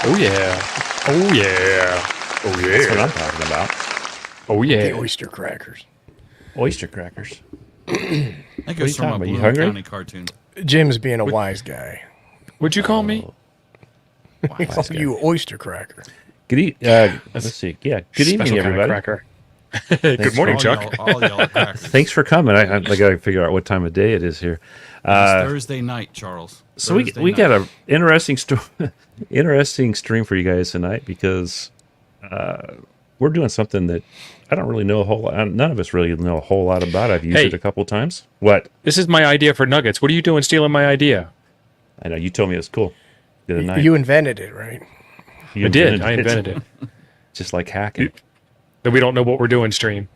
Oh yeah. Oh yeah. Oh yeah. That's what I'm talking about. Oh yeah. The oyster crackers. Oyster crackers. I think What are it's you from talking a about? You Bloom hungry? County cartoon. Jim's being a wise guy. What'd you call me? He called you oyster cracker. Good let's see. Yeah. Good evening, Special kind of everybody. cracker. Good morning, All Chuck. All y'all are crackers. Thanks for coming. I got to figure out what time of day it is here. It's Thursday night, Charles. So we Thursday got night. an interesting stream for you guys tonight because we're doing something that I don't really know a whole lot. None of us really know a whole lot about. I've used Hey. it a couple times. What? This is my idea for nuggets. What are you doing stealing my idea? I know you told me it was cool the other night. You invented it, right? You I did. I invented it. Just like hacking. That we don't know what we're doing stream.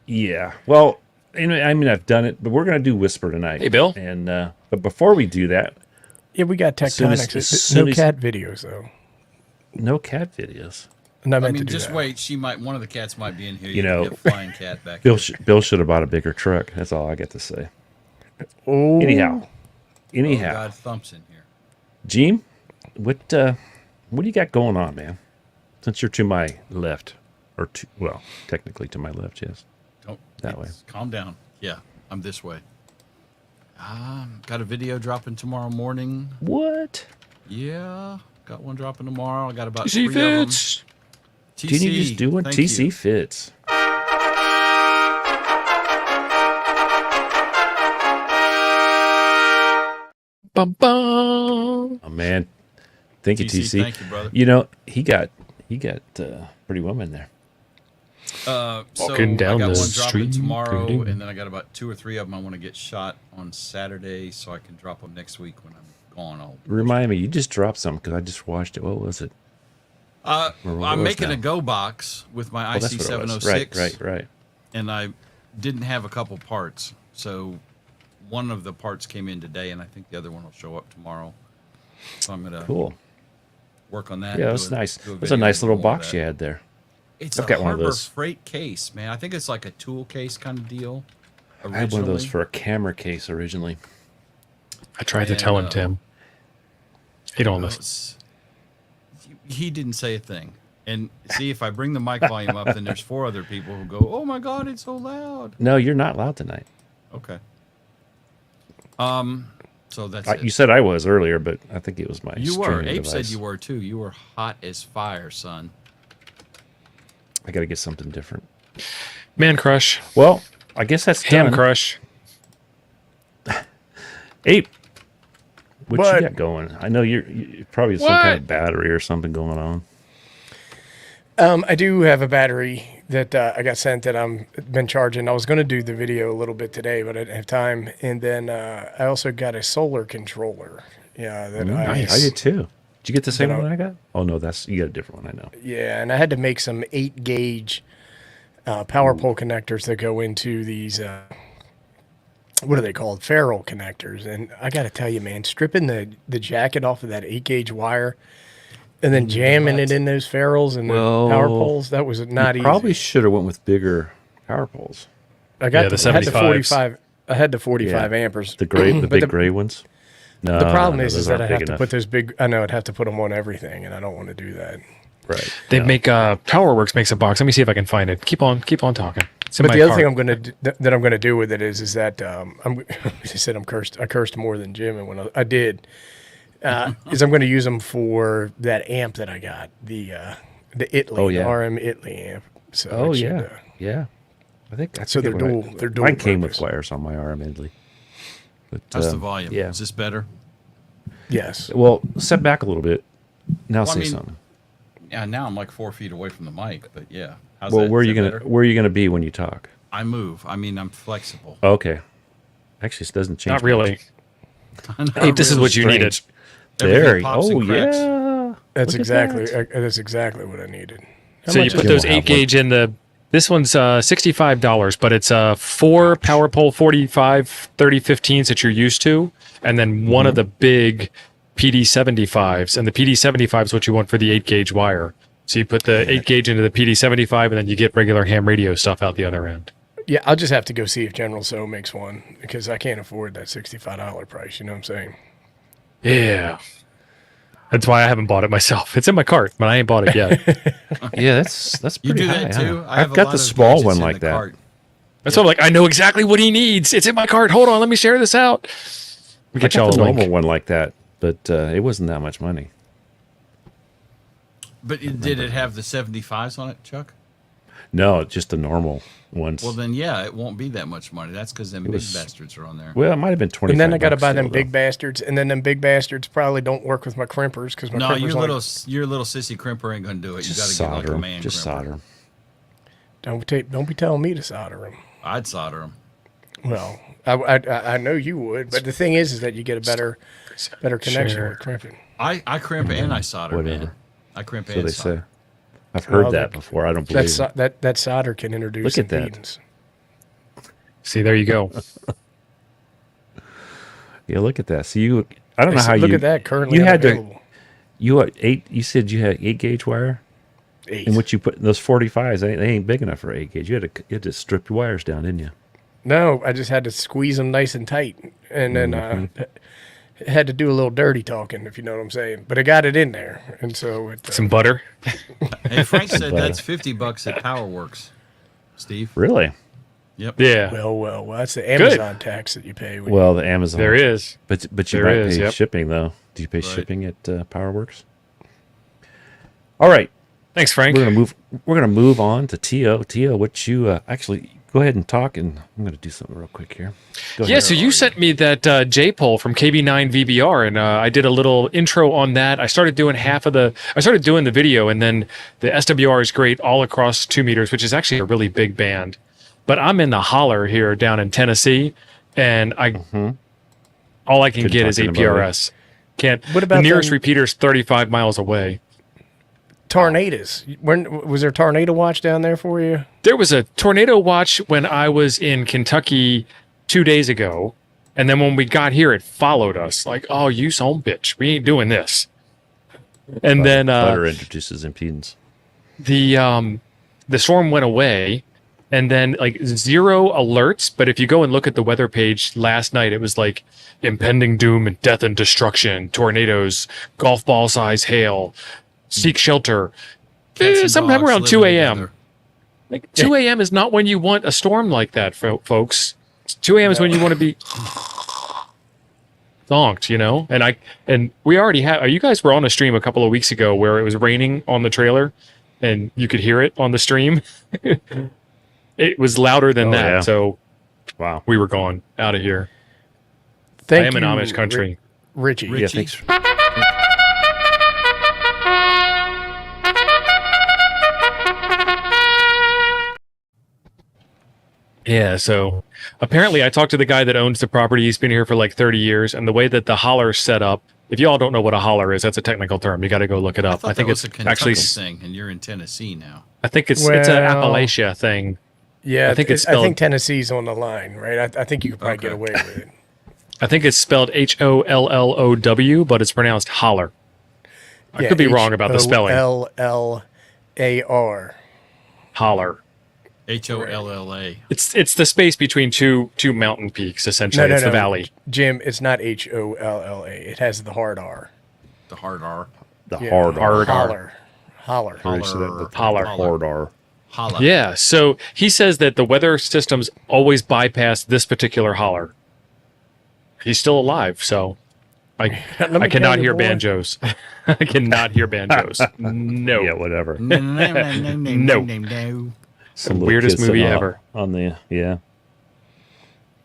Yeah. Well, I mean, I've done it, but we're going to do Whisper tonight. Hey, Bill. And but before we do that, Yeah, we got soon as- tectonics. as soon No as- cat videos, though. no cat videos. I'm not I meant mean, to do just that. wait. One of the cats might be in here. You know, can get a flying cat back Bill here. Bill should have bought a bigger truck. That's all I get to say. Oh, Anyhow, Oh, anyhow, God, Thump's in here. Gene, what do you got going on, man? Since you're to my left, or technically to my left, yes. Don't That way. Calm down. Yeah, I'm this way. Got a video dropping tomorrow morning. What? Yeah, got one dropping tomorrow. I got about See 3 of them. fits. Didn't you just do one? thank TC you. Fits. Bum bum. Oh man, thank you, TC. Thank you, brother. You know he got pretty woman there. So Walking down I got the one dropping street, tomorrow, doo-doo. and then I got about 2 or 3 of them I want to get shot on Saturday, so I can drop them next week when I'm gone. Remind me, you just dropped some because I just watched it. What was it? What I'm was making that? a go box with my Oh, that's what it was. IC706. Right. And I didn't have a couple parts, so one of the parts came in today, and I think the other one will show up tomorrow. So I'm gonna Cool. work on that. Yeah, and that's do nice. do It was a video nice on little more of box that. you had there. It's I've a got one of Harbor those. Freight case, man. I think it's like a tool case kind of deal. I had one of those originally. for a camera case originally. I tried to tell him, And, Tim. He don't No, listen. it's- he didn't say a thing. And see, if I bring the mic volume up, then there's 4 other people who go, "Oh my God, it's so loud." No, you're not loud tonight. Okay. So that's You it. said I was earlier, but I think it was my You were. streaming Abe said device. you were too. You were hot as fire, son. I got to get something different. Man crush. Well, I guess that's Ham done. crush. Abe, what What? you got going? I know you probably some kind of battery or something going on. I do have a battery that I got sent that I'm been charging. I was going to do the video a little bit today, but I didn't have time. And then I also got a solar controller. Yeah, that I did too. Did you get the same Then I- one I got? Oh no, you got a different one. I know. Yeah, and I had to make some 8-gauge power pole connectors that go into these. What are they called? Ferrule connectors. And I got to tell you, man, stripping the jacket off of that 8-gauge wire and then jamming it in those ferrules and the power poles, that was not easy. Probably should have went with bigger power poles. I got Yeah, the I had the 75s. 45. I had the 45 Yeah. amperes. The gray, the But big gray ones. No, The problem no, is those that I aren't have big to enough. put those big. I know I'd have to put them on everything, and I don't want to do that. Right. They no. make Powerworks makes a box. Let me see if I can find it. Keep on talking. It's in But my the other cart. thing I'm going to do with it is that I'm. I said I'm cursed. I cursed more than Jim, and when I did, is I'm going to use them for that amp that I got, the Italy, Oh, yeah. the RM Italy amp. So Oh it should, yeah, yeah. I think So they're forget what dual- they're dual Mine came with purpose. wires on my arm, Italy. But, How's the volume? Yeah. Is this better? Yes. Well, step back a little bit. Now Well, I say mean, something. Yeah, now I'm like 4 feet away from the mic, but yeah. How's Well, that? where are Is you that gonna better? where are you gonna be when you talk? I move. I mean, I'm flexible. Okay. Actually, it doesn't change. Not really. Not Hey, this is really. what you strange. needed. There. Everything pops Oh and cracks. yeah. That's Look at exactly that. that's exactly what I needed. So you much put is- those You'll have 8-gauge in the. This one's $65, but it's 4 power pole 45 3015s that you're used to, and then one of the big PD75s. And the PD75 is what you want for the 8-gauge wire. So you put the 8-gauge into the PD75, and then you get regular ham radio stuff out the other end. Yeah, I'll just have to go see if General So makes one because I can't afford that $65 price. You know what I'm saying? Yeah. That's why I haven't bought it myself. It's in my cart, but I ain't bought it yet. Yeah, that's You pretty do high, that huh? too. I have I've a got lot the of small gadgets one in like the that. cart. That's why I'm like, I know exactly what he needs. It's in my cart. Hold on, let me share this out. We I get got y'all the a link. normal one like that, but it wasn't that much money. But did it have the 75s on it, Chuck? No, just the normal ones. Well, then, yeah, it won't be that much money. That's because them big bastards are on there. Well, it might have been 25. And then I got to buy them still, big bastards, and then them big bastards probably don't work with my crimpers because my No, crimpers your little sissy crimper ain't gonna do it. You Just got to get like solder a 'em. man Just crimper. solder 'em. Don't be telling me to solder them. I'd solder them. Well, I know you would, but the thing is that you get a better connection Share. with crimping. I crimp and I solder, Whatever. man. I crimp So and they solder. say. I've heard Well, that before. I don't believe it. That solder can introduce Look at that. impedance. See, there you go. Yeah, look at that. So you, I don't know how Look you at that currently you had to unavailable. you had eight. You said you had 8-gauge wire, 8. and what you put those 45s. They ain't big enough for 8-gauge. You had to strip your wires down, didn't you? No, I just had to squeeze them nice and tight, and then had to do a little dirty talking, if you know what I'm saying. But I got it in there, and so it, Some butter. Hey, Frank said that's $50 at PowerWorks. Steve. Really? Yep. Yeah, well, that's the Amazon tax that you pay. When Well, the Amazon. there is. But you There might is, pay yep. shipping though. Do you pay Right. shipping at PowerWorks? All right, Thanks, Frank. we're gonna move on to Tio. Tio, what you actually go ahead and talk, and I'm gonna do something real quick here. Go Yeah, ahead. so you sent me that J-pole from KB9 VBR, and I did a little intro on that. I started doing I started doing the video, and then the SWR is great all across 2 meters, which is actually a really big band. But I'm in the holler here down in Tennessee, and all I can Couldn't get talk is to anybody. APRS. Can't. What about the nearest them- repeater's 35 miles away? tornadoes. Was there a tornado watch down there for you? There was a tornado watch when I was in Kentucky 2 days ago, and then when we got here, it followed us. Like, oh, you son bitch, we ain't doing this. And then Butter introduces impedance. the storm went away, and then like 0 alerts. But if you go and look at the weather page last night, it was like impending doom and death and destruction, tornadoes, golf ball size hail, seek shelter. Cats and Sometime dogs around living 2 a.m. together. Like 2 a.m. is not when you want a storm like that, folks. 2 a.m. is when you want to be zonked, you know. And we already have. You guys were on a stream a couple of weeks ago where it was raining on the trailer, and you could hear it on the stream. It was louder than Oh, that, yeah. so Wow. we were gone out of here. Thank I am in you, Amish country. Richie. Yeah, Richie. thanks. Yeah, so apparently I talked to the guy that owns the property. He's been here for like 30 years, and the way that the holler's set up, if you all don't know what a holler is, that's a technical term. You got to go look it I up. thought I think that was it's a Kentucky actually thing, and you're in Tennessee now. I think it's an Well- Appalachia thing. Yeah, I think it's I think spelled- Tennessee's on the line, right? I think you could probably get Okay. away with it. I think it's spelled HOLLOW, but it's pronounced holler. I could be wrong about the spelling. HOLLAR. Holler. HOLLA. It's the space between two mountain peaks, essentially. It's the valley. Jim, it's not HOLLA. It has the hard R. The hard R. The Yeah. hard R. Hard R. Holler. Or is that the Holler. hard R. Holla. Yeah, so he says that the weather systems always bypass this particular holler. He's still alive, so I me cannot tell you, hear boy. banjos. I cannot hear banjos. No. Yeah, whatever. No, no, no, no, no, No. no, no. Some little Weirdest kid movie sitting ever. On the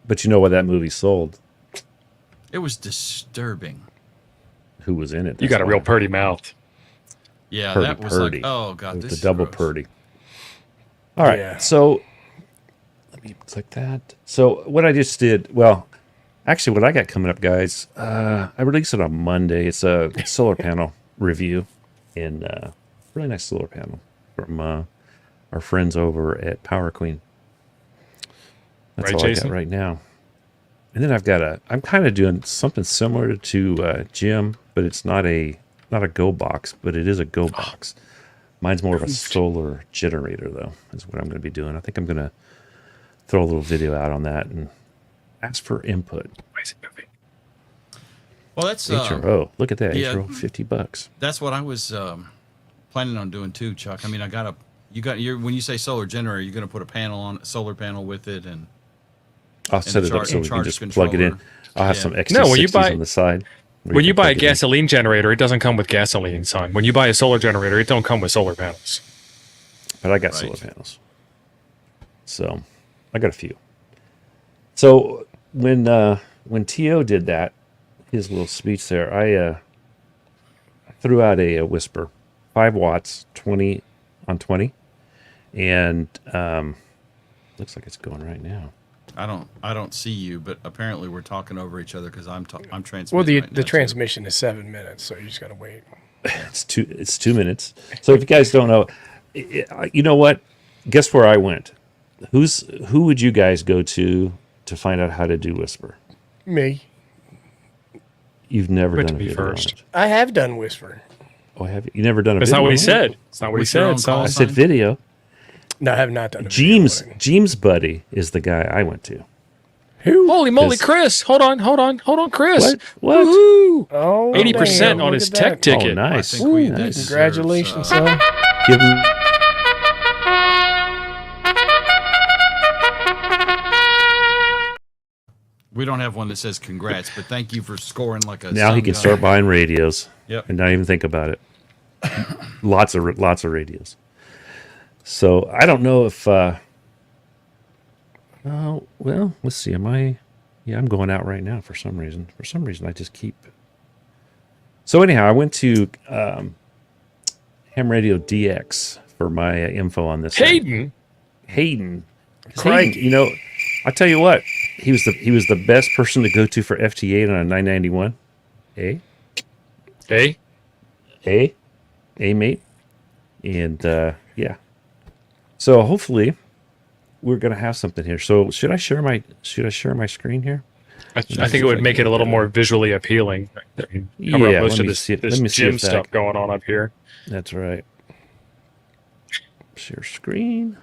But you know what that movie sold? It was disturbing. Who was in it? You got a That's real why. purty mouth. Yeah, Purdy, that was purdy. like, oh god, It was this the is double gross. purdy. All right, Yeah. so let me click that. So what I just did, well, actually, what I got coming up, guys, I released it on Monday. It's a solar panel review, and really nice solar panel from our friends over at Power Queen. That's Right, all Jason? I got right now. And then I'm kind of doing something similar to Jim, but it's not a Go box, but it is a Go box. Mine's more of a solar generator, though, is what I'm going to be doing. I think I'm going to throw a little video out on that and ask for input. Why is it moving? Well, that's HRO. Look at that. yeah. HRO, $50. That's what I was planning on doing too, Chuck. I mean, when you say solar generator, you're going to put a solar panel with it, and I'll set it up so we can charge just plug it in. controller. I'll have Yeah. some XT60s No, when you buy- on the side. where When you can buy a plug it in. gasoline generator, it doesn't come with gasoline, son. When you buy a solar generator, it don't come with solar panels. But I got Right. solar panels. So I got a few. So when T.O. did that, his little speech there, I threw out a whisper, 5 watts, 20 on 20, and looks like it's going right now. I don't see you, but apparently we're talking over each other because I'm transmitting. Well, the right now, the too. transmission is 7 minutes, so you just got to wait. It's 2 minutes. So if you guys don't know, you know what? Guess where I went? Who would you guys go to find out how to do whisper? Me. You've never Went done to a me video first. on it. I have done Whisper. Oh, have you? You never done a That's video? not what he on it? said. It's not what he With your own said, call son. I sign? said video. No, I have not done a video James on it. James Buddy is the guy I went to. Who? Holy moly, This- Chris! Hold on, Chris! What? Woohoo! Oh, 80% damn, on look his at tech that. ticket. Oh, I nice. think we Ooh, that deserves, congratulations, son. Give him- We don't have one that says congrats, but thank you for scoring like a. now he can sun start gun. buying radios. Yep. And not even think about it. lots of radios. So I don't know if. Oh well, let's see. Am I? Yeah, I'm going out right now for some reason. For some reason, I just keep. So anyhow, I went to Ham Radio DX for my info on this. thing. Hayden! Hayden, you know, I tell you what, he was the best person to go to for FT8 on a 991. Hey? A mate, and yeah. So hopefully, we're gonna have something here. So should I share my screen here? I think it would make it a little more visually appealing. I mean, cover up Yeah, most let of me this, see if- this let me see gym if that- stuff going on up here. That's right. Share screen.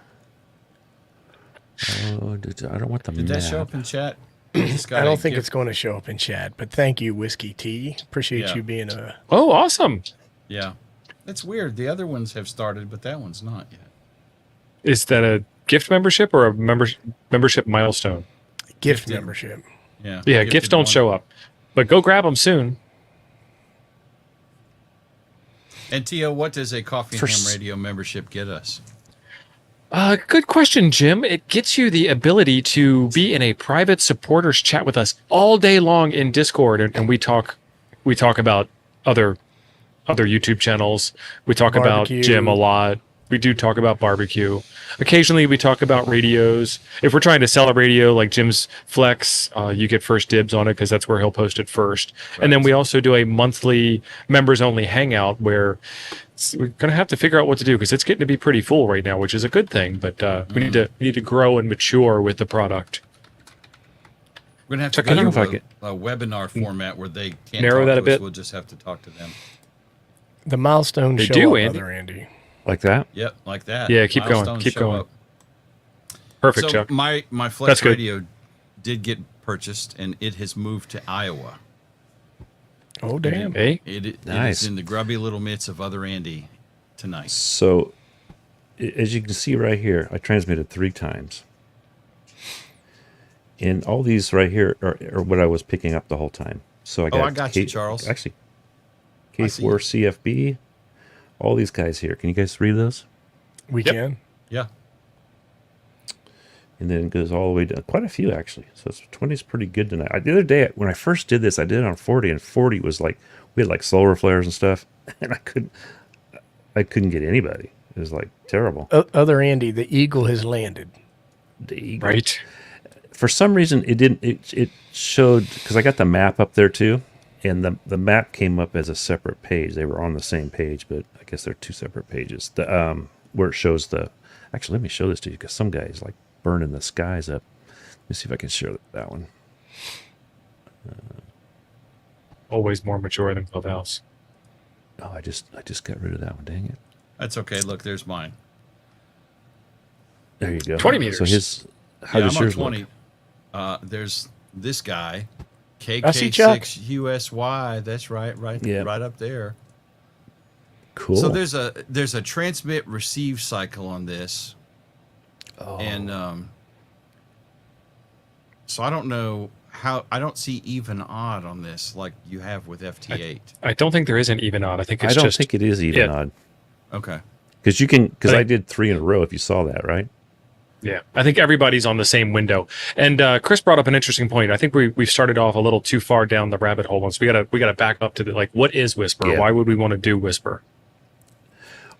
Oh, I don't want the Did map. that show up in chat? I don't think it's going to show up in chat, but thank you, Whiskey T. Appreciate Yeah. you being a. Oh, awesome! Yeah, it's weird. The other ones have started, but that one's not yet. Is that a gift membership or a membership milestone? Gift Gifted. membership. Yeah. Yeah, Gifted gifts don't one. show up, but go grab them soon. And Tio, what does a Coffee For and Ham s- Radio membership get us? Good question, Jim. It gets you the ability to be in a private supporters chat with us all day long in Discord, and we talk about other YouTube channels. We talk Barbecue. about Jim a lot. We do talk about barbecue. Occasionally, we talk about radios. If we're trying to sell a radio like Jim's Flex, you get first dibs on it because that's where he'll post it first. And then we also do a monthly members-only hangout where we're going to have to figure out what to do because it's getting to be pretty full right now, which is a good thing. But we need to grow and mature with the product. We're gonna have to Chuck, go I don't know to if I a webinar format where they can't Narrow talk that to a bit? us. We'll just have to talk to them. The milestones They show do, up, Andy. Brother Andy. Like that. Yep, like that. Yeah, keep going, Milestones keep show going. up. Perfect, So Chuck. my Flex That's good. radio did get purchased, and it has moved to Iowa. Oh, damn. Hey, It Nice. is in the grubby little mitts of Other Andy tonight. So, as you can see right here, I transmitted 3 times. And all these right here are what I was picking up the whole time. So I got I got you, Charles. Actually, I see K4 CFB, all these guys here. Can you guys read those? We Yep. can. Yeah. And then it goes all the way down. Quite a few, actually. So 20 is pretty good tonight. The other day, when I first did this, I did it on 40, and 40 was like, we had like solar flares and stuff, and I couldn't get anybody. It was like terrible. Other Andy, the eagle has landed. The eagle. right? For some reason, it didn't. It showed, because I got the map up there too, and the map came up as a separate page. They were on the same page, but I guess they're 2 separate pages. The where it shows the. Actually, let me show this to you because some guys like burning the skies up. Let me see if I can share that one. Always more mature than Clubhouse. Oh, I just got rid of that one. Dang it! That's okay. Look, there's mine. There you go. 20 meters. So his. How Yeah, does I'm on yours 20. look? There's this guy, I see Chuck. KK6 USY. That's right, Yeah. right up there. Cool. So there's a transmit receive cycle on this, and so I don't know how, I don't see even odd on this like you have with FT8. I don't think there is an even odd. I think it's I don't just think it is even yeah. odd. Okay. Because I did 3 in a row, if you saw that, right? Yeah, I think everybody's on the same window. And Chris brought up an interesting point. I think we've started off a little too far down the rabbit hole. So we gotta back up to the, like, what is Whisper? Yeah. Why would we want to do Whisper?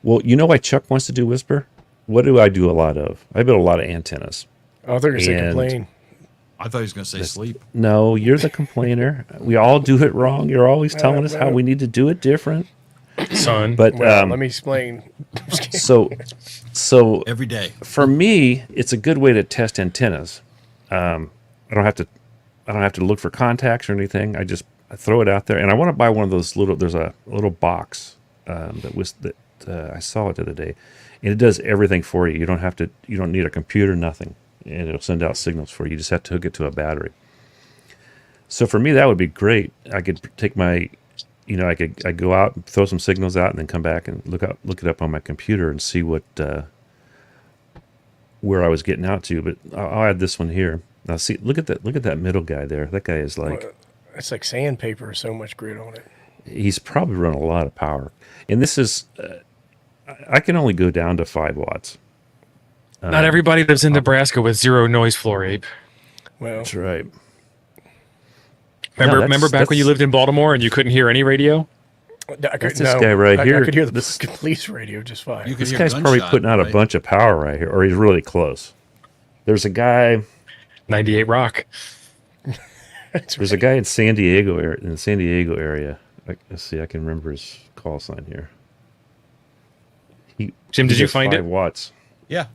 Well, you know why Chuck wants to do Whisper? What do I do a lot of? I build a lot of antennas. Oh, they're going to say And- complain. I thought he was going to say sleep. No, you're the complainer. We all do it wrong. You're always telling us how we need to do it different. Son. But Well, let me explain. so Every day. for me, it's a good way to test antennas. I don't have to look for contacts or anything. I throw it out there, and I want to buy one of those little. There's a little box that I saw it the other day, and it does everything for you. You don't need a computer, nothing, and it'll send out signals for you. You just have to hook it to a battery. So for me, that would be great. I could take my, I go out, and throw some signals out, and then come back and look it up on my computer and see what where I was getting out to. But I'll add this one here. Now see, look at that middle guy there. That guy is like, It's like sandpaper, so much grit on it. he's probably running a lot of power. And this is, I can only go down to 5 watts. Not everybody lives in Nebraska with zero noise floor, Abe. Well, That's right. Remember back when you lived in Baltimore and you couldn't hear any radio? That's this guy right here. I could hear the This- police radio just fine. You could This hear guy's probably gunshot, putting out a right? bunch of power right here, or he's really close. There's a guy. 98 Rock. There's a guy in San Diego area. Let's see. I can remember his call sign here. Jim, did He you does find 5 it? watts. Yeah.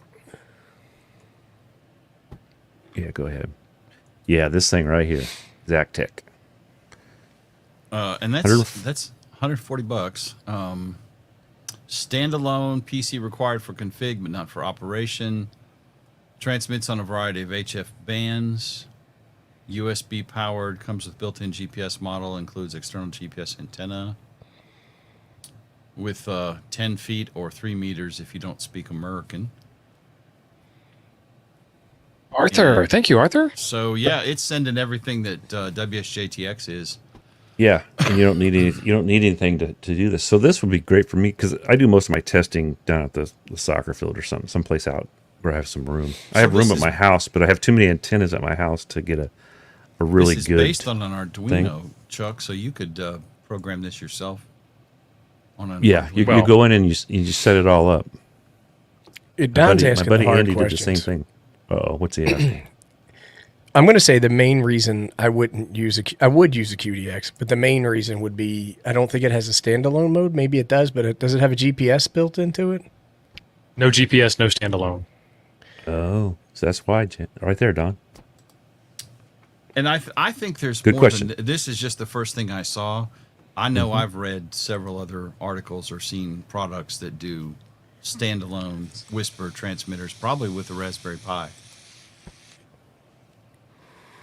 Yeah, go ahead. Yeah, this thing right here, Zach Tech. And that's $140. Standalone PC required for config, but not for operation. Transmits on a variety of HF bands. USB powered, comes with built-in GPS model, includes external GPS antenna. With 10 feet or 3 meters if you don't speak American. Arthur. Thank you, Arthur. So yeah, it's sending everything that WSJTX is. Yeah, and you don't need anything to do this. So this would be great for me because I do most of my testing down at the soccer field or someplace out where I have some room. I have room at my house, but I have too many antennas at my house to get a really This is good. based on an Arduino, Chuck, so you could program this yourself. On an Yeah, you Well- go in and you set it all up. Don's my asking buddy the hard Andy questions. did the same thing. Oh, what's he asking? I'm going to say the main reason I would use a QDX, but the main reason would be I don't think it has a standalone mode. Maybe it does, but does it have a GPS built into it? No GPS, no standalone. Oh, so that's why, right there, Don. And I think there's Good more question. than this is just the first thing I saw. I know I've read several other articles or seen products that do standalone Whisper transmitters, probably with a Raspberry Pi.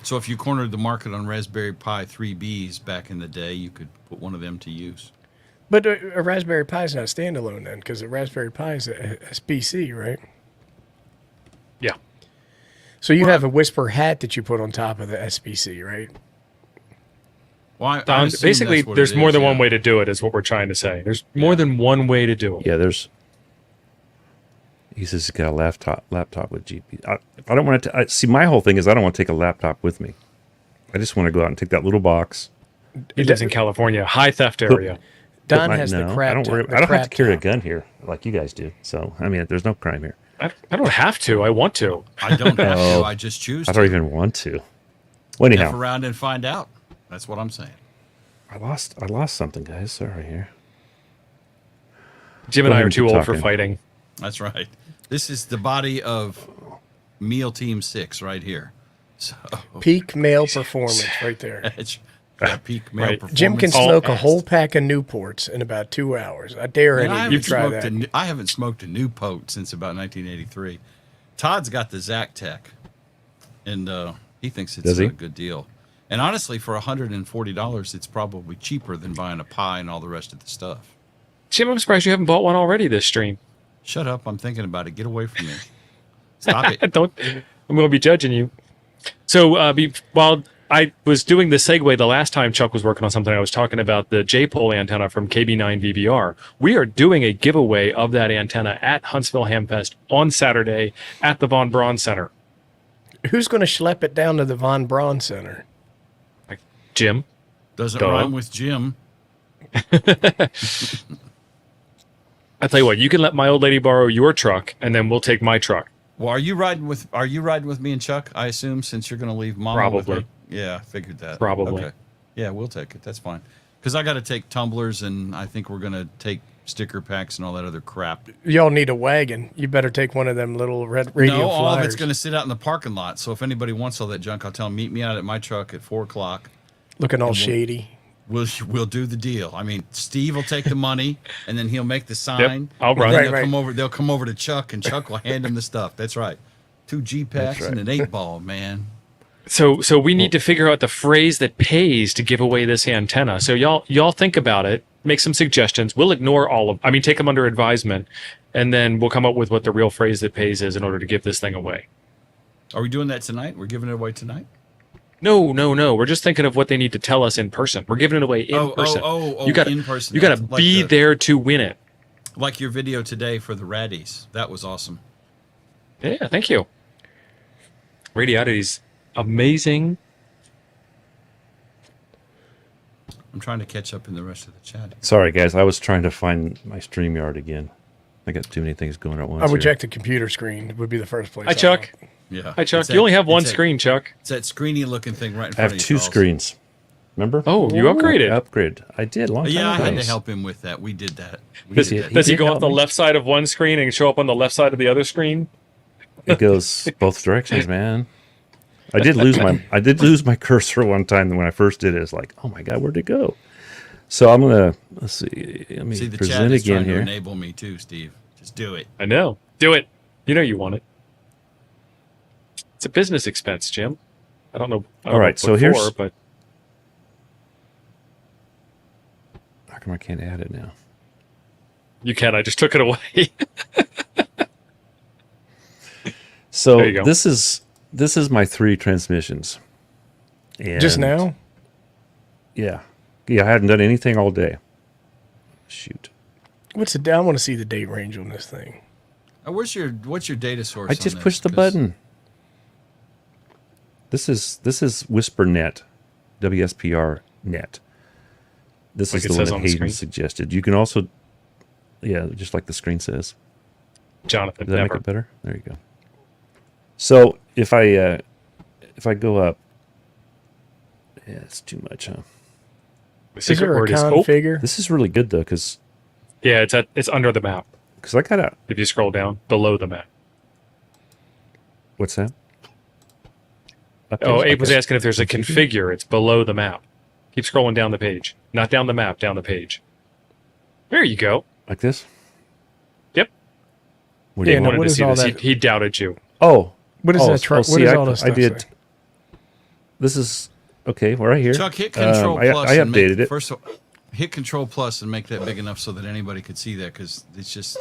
So if you cornered the market on Raspberry Pi 3Bs back in the day, you could put one of them to use. But a Raspberry Pi is not standalone then, because a Raspberry Pi is a SBC, right? Yeah. So you have a Whisper hat that you put on top of the SBC, right? Well, I Don, assume basically, that's what there's it more is, than yeah. one way to do it, is what we're trying to say. There's more than one way to do it. Yeah, he says he's got a laptop with GP. I don't want to see. My whole thing is I don't want to take a laptop with me. I just want to go out and take that little box. He lives in California, high theft area. Don put has the no, crap. I don't worry. top- the I don't have to crap carry a top. gun here like you guys do. So I mean, there's no crime here. I don't have to. I want to. I don't have Oh. to. I just choose I to. don't even want to. Well, F anyhow, around and find out. That's what I'm saying. I lost something, guys. Sorry here. Jim Go and I ahead are and too keep old for talking. fighting. That's right. This is the body of Meal Team 6 right here. So Peak male performance right there. it's got peak male Right. performance. Jim can All smoke a asked. whole pack of Newports in about 2 hours. I dare Man, any I of you haven't try smoked that. I haven't smoked a new pote since about 1983. Todd's got the Zac Tech, and he thinks it's Does he? a good deal. And honestly, for $140, it's probably cheaper than buying a Pi and all the rest of the stuff. Jim, I'm surprised you haven't bought one already this stream. Shut up. I'm thinking about it. Get away from me. Stop it. Don't. I'm going to be judging you. So while I was doing the segue the last time Chuck was working on something, I was talking about the J-pole antenna from KB9 VBR. We are doing a giveaway of that antenna at Huntsville Hamfest on Saturday at the Von Braun Center. Who's going to schlep it down to the Von Braun Center? Jim. Doesn't Duh. rhyme with Jim. I tell you what, you can let my old lady borrow your truck, and then we'll take my truck. Well, are you riding with me and Chuck? I assume, since you're going to leave Mama with Probably. her? Yeah, I figured that. Probably. Okay. Yeah, we'll take it. That's fine. Because I got to take tumblers, and I think we're going to take sticker packs and all that other crap. Y'all need a wagon. You better take one of them little red radio No, flyers. all of it's going to sit out in the parking lot. So if anybody wants all that junk, I'll tell them, meet me out at my truck at 4 o'clock. Looking all shady. We'll do the deal. I mean, Steve will take the money, and then he'll make the sign. I'll run. And then Right. they'll come over to Chuck, and Chuck will hand him the stuff. That's right. 2 G-packs and an 8-ball, man. So we need to figure out the phrase that pays to give away this antenna. So y'all think about it, make some suggestions. We'll ignore take them under advisement, and then we'll come up with what the real phrase that pays is in order to give this thing away. Are we doing that tonight? We're giving it away tonight? No. We're just thinking of what they need to tell us in person. We're giving it away in person. You gotta, in person. You got to be there to win it. Like your video today for the Raddies. That was awesome. Yeah, thank you. Radiati's amazing. I'm trying to catch up in the rest of the chat. Sorry, guys. I was trying to find my StreamYard again. I got too many things going at once. I would here. check the computer screen. Would be the first place. Hi, I'd Chuck. look. Yeah. Hi, Chuck. It's You only have one it's screen, Chuck. It's that screeny looking thing right in I front have of you. 2 Charles. screens. Remember? Oh, you upgraded. Upgrade. I did. A long time Yeah, I ago. had to help him with that. We did that. Does, did. does he did go help off the me. left side of one screen and show up on the left side of the other screen? It goes both directions, man. I did lose my cursor one time when I first did it. It's like, oh my god, where'd it go? So I'm gonna let me See, the chat present is again trying to here. enable me too, Steve. Just do it. I know. Do it. You know you want it. It's a business expense, Jim. I don't know. All right, so here's- but How come I can't add it now? you can. I just took it away. So There you go. this is my 3 transmissions. And Just now? Yeah. I hadn't done anything all day. Shoot. What's the? I want to see the date range on this thing. What's your data source? I on just this? pushed the 'Cause button. This is WhisperNet, WSPR net. This Like is it the one says that on the Hayden screen? suggested. You can also, just like the screen says. Jonathan, Does that never. make it better? There you go. So if I go up, yeah, it's too much, huh? The Is secret there a word is configure? This is really good though, because Yeah, it's under the map. I gotta. If you scroll down below the map. What's that? Up Oh, there's Abe like was a- asking if there's a configure. It's below the map. Keep scrolling down the page. Not down the map, down the page. There you go. like this. Yep. What do Yeah, you no, want? what Wanted to is see all this. that? He doubted you. Oh, What is oh, that? What see, is all this I stuff did. say? This is okay. We're right here. Chuck, hit Control I Plus. I and updated make, it. First, hit Control Plus and make that big enough so that anybody could see that, because it's just.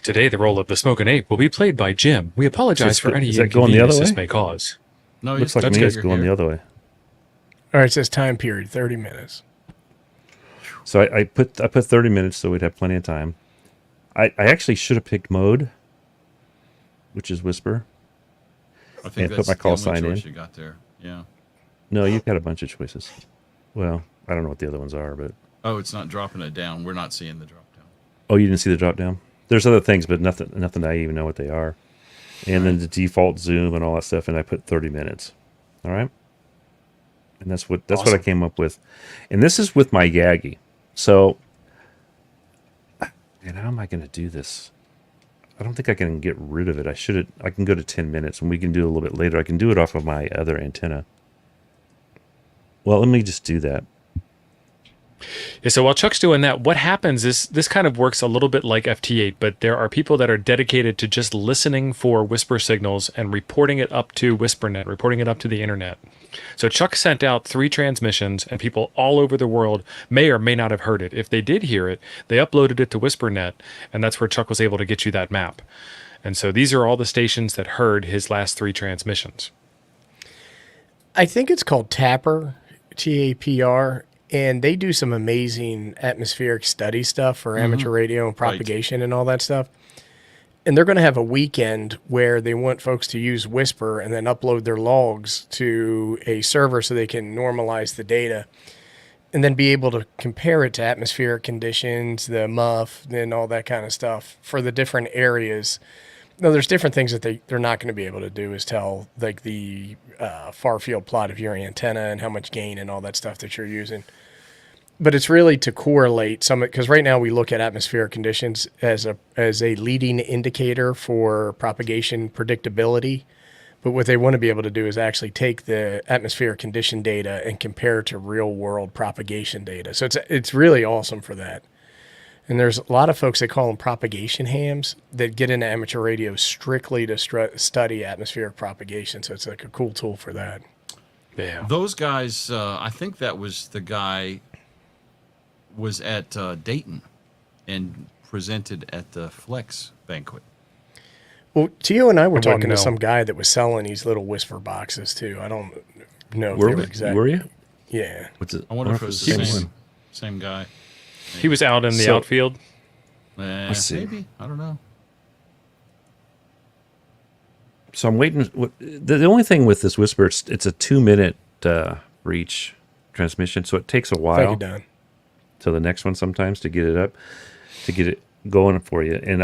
Today, the role of the Smoking Ape will be played by Jim. We apologize for any is that going the other inconvenience this way? may cause. No, Looks you like still me got is your going hair. the other way. All right, it says time period 30 minutes. So I put 30 minutes so we'd have plenty of time. I actually should have picked mode, which is whisper. I think and put that's my call the only sign choice in. you got there. Yeah. No, you've got a bunch of choices. Well, I don't know what the other ones are, but Oh, it's not dropping it down. We're not seeing the drop down. oh, you didn't see the drop down. There's other things, but nothing I even know what they are. And then the default zoom and all that stuff, and I put 30 minutes. All right, and that's what I Awesome. came up with. And this is with my Yagi. So, and how am I going to do this? I don't think I can get rid of it. I can go to 10 minutes, and we can do it a little bit later. I can do it off of my other antenna. Well, let me just do that. Yeah, so while Chuck's doing that, what happens is this kind of works a little bit like FT8, but there are people that are dedicated to just listening for whisper signals and reporting it up to WhisperNet, reporting it up to the internet. So Chuck sent out 3 transmissions, and people all over the world may or may not have heard it. If they did hear it, they uploaded it to WhisperNet, and that's where Chuck was able to get you that map. And so these are all the stations that heard his last 3 transmissions. I think it's called Tapper, TAPR, and they do some amazing atmospheric study stuff for amateur radio and propagation and all that stuff. And they're going to have a weekend where they want folks to use Whisper and then upload their logs to a server so they can normalize the data and then be able to compare it to atmospheric conditions, the muff, and all that kind of stuff for the different areas. Now, there's different things that they're not going to be able to do is tell like the far field plot of your antenna and how much gain and all that stuff that you're using. But it's really to correlate some, because right now we look at atmospheric conditions as a leading indicator for propagation predictability. But what they want to be able to do is actually take the atmospheric condition data and compare it to real world propagation data. So it's really awesome for that. And there's a lot of folks, they call them propagation hams, that get into amateur radio strictly to study atmospheric propagation. So it's like a cool tool for that. Yeah. Those guys, I think that was the guy was at Dayton and presented at the Flex banquet. Well, Tio and I were wouldn't talking to know. some guy that was selling these little Whisper boxes too. I don't know if Were they were we? exact. Were you? Yeah. What's it? I wonder if it was the same same, one. same guy. He was out in the So- outfield. Let's see. Maybe. I don't know. So I'm waiting. The only thing with this Whisper, it's a 2-minute for each transmission, so it takes a Thank while you, Don. to the next one sometimes to get it up, to get it going for you. And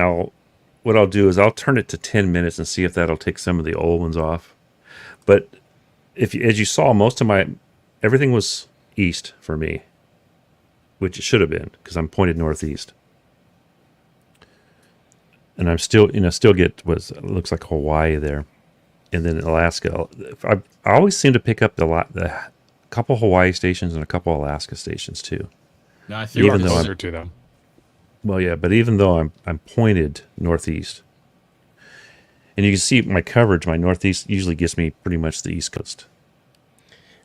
what I'll do is I'll turn it to 10 minutes and see if that'll take some of the old ones off. But as you saw, most of everything was east for me, which it should have been because I'm pointed northeast. And I'm still get what looks like Hawaii there, and then Alaska. I always seem to pick up the couple Hawaii stations and a couple Alaska stations too. No, I think You are Even though closer to them. Well, yeah, but even though I'm pointed northeast, and you can see my coverage, my northeast usually gets me pretty much the east coast.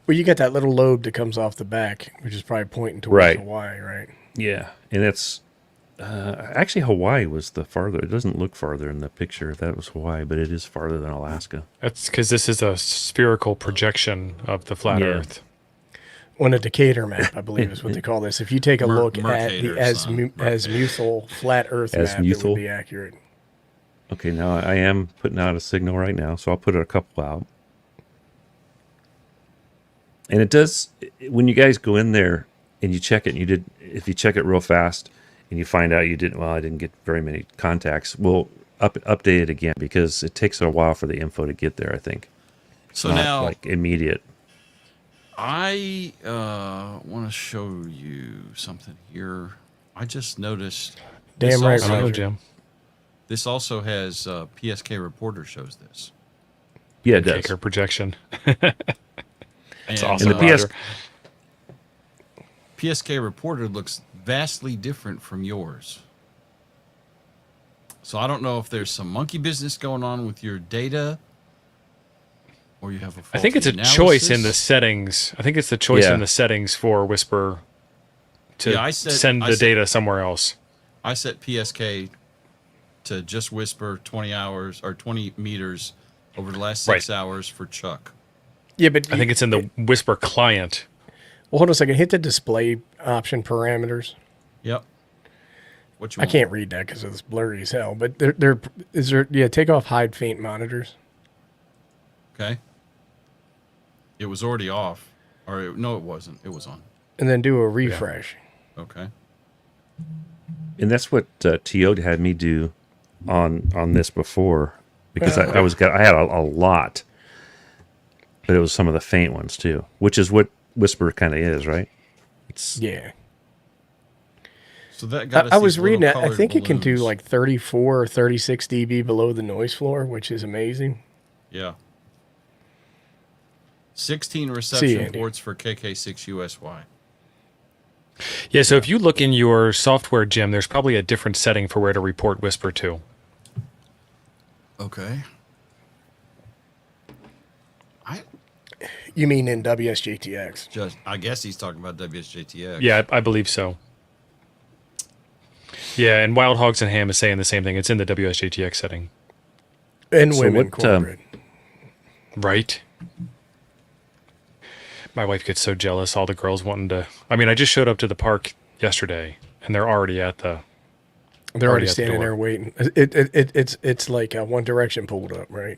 Well, you got that little lobe that comes off the back, which is probably pointing towards Right. Hawaii, right? Yeah, and that's actually Hawaii was the farther. It doesn't look farther in the picture if that was Hawaii, but it is farther than Alaska. That's because this is a spherical projection of the flat Yeah. Earth. On a Decatur map, I believe is what they call this. If you take a look at the Mercator, son. azimuthal flat Earth map, it Azimuthal? would be accurate. Okay, now I am putting out a signal right now, so I'll put a couple out. And it does, when you guys go in there and you check it, and if you check it real fast and you find out I didn't get very many contacts, we'll update it again because it takes a while for the info to get there, I think. So Not now like immediate. I want to show you something here. I just noticed. Damn this right, also- I don't know, Roger. Jim. This also has PSK Reporter shows this. Yeah, it does. Taker projection. It's awesome. And the PS, Roger. PSK Reporter looks vastly different from yours. So I don't know if there's some monkey business going on with your data, or you have a. I think it's a faulty choice in the analysis. settings. I think it's the choice Yeah. in the settings for Whisper to Yeah, send I the said- data somewhere else. I set PSK to just Whisper 20 hours or 20 meters over the last 6 hours for Chuck. Yeah, but I think it's in the Whisper client. Well, hold on a second. Hit the display option parameters. Yep. What you I want? can't read that because it's blurry as hell. But take off hide faint monitors. Okay. It was already off. No, it wasn't. It was on. And then do a refresh. Okay. and that's what Tio had me do on this before because I had a lot, but it was some of the faint ones too, which is what Whisper kind of is, right? It's Yeah. So that got I us was these reading little it. I colored think it can do balloons. like 34 or 36 dB below the noise floor, which is amazing. Yeah. 16 See, reception Andy. ports for KK6USY. Yeah, so if you look in your software, Jim, there's probably a different setting for where to report Whisper to. Okay. You mean in WSJTX? Just, I guess he's talking about WSJTX. Yeah, I believe so. Yeah, and Wild Hogs and Ham is saying the same thing. It's in the WSJTX setting. And So women what, corporate. Right. My wife gets so jealous. All the girls wanting to. I mean, I just showed up to the park yesterday, and they're already at the. They're already at the standing door. there waiting. It's like One Direction pulled up, right?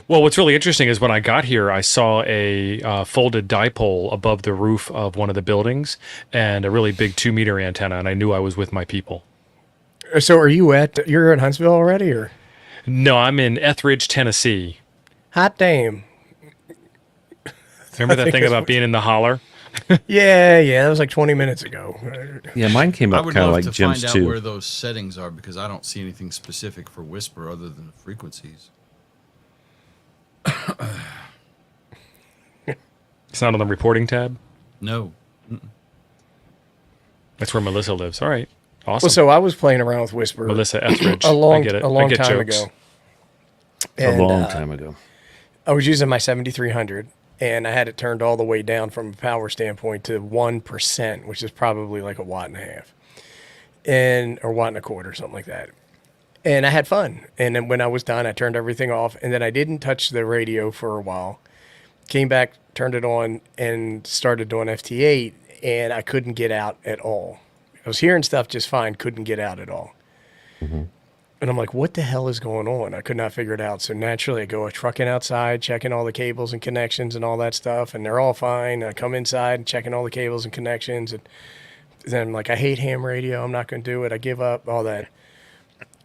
Well, what's really interesting is when I got here, I saw a folded dipole above the roof of one of the buildings and a really big 2-meter antenna, and I knew I was with my people. So you're in Huntsville already, or? No, I'm in Etheridge, Tennessee. Hot damn. Remember that think thing it's- about being in the holler? Yeah, that was like 20 minutes ago. Yeah, mine came I up would kind of love like to Jim's find out too. where those settings are because I don't see anything specific for Whisper other than the frequencies. It's not on the reporting tab. No. That's where Melissa lives. All right, awesome. Well, so I was playing around with Whisper Melissa Etheridge. a long I get it. a long I get time jokes. ago. A And, long time ago. I was using my 7300, and I had it turned all the way down from a power standpoint to 1%, which is probably like a watt and a half, or watt and a quarter, something like that. And I had fun. And then when I was done, I turned everything off, and then I didn't touch the radio for a while. Came back, turned it on, and started doing FT8, and I couldn't get out at all. I was hearing stuff just fine, couldn't get out at all. And I'm like, what the hell is going on? I could not figure it out. So naturally, I go trucking outside, checking all the cables and connections and all that stuff, and they're all fine. I come inside, checking all the cables and connections, and then I'm like, I hate ham radio. I'm not going to do it. I give up, all that.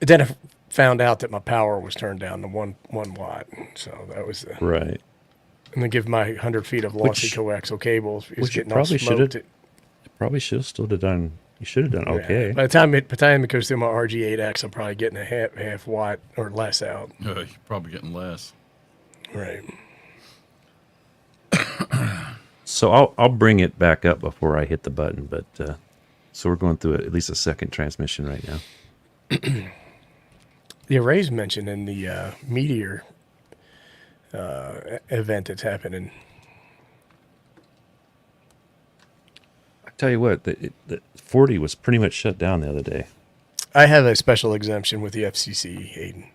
Then I found out that my power was turned down to one watt. So that was the... Right. And then give my 100 feet of lossy Which- coaxial cables. It was which you getting all probably smoked. should've- Probably should have still done. You should have done Yeah. okay. By the time it goes through my RG8X, I'm probably getting a half watt or less out. You're probably getting less. Right. So I'll bring it back up before I hit the button. But so we're going through at least a second transmission right now. The arrays mentioned in the Meteor event that's happening. I tell you what, the 40 was pretty much shut down the other day. I have a special exemption with the FCC, Hayden.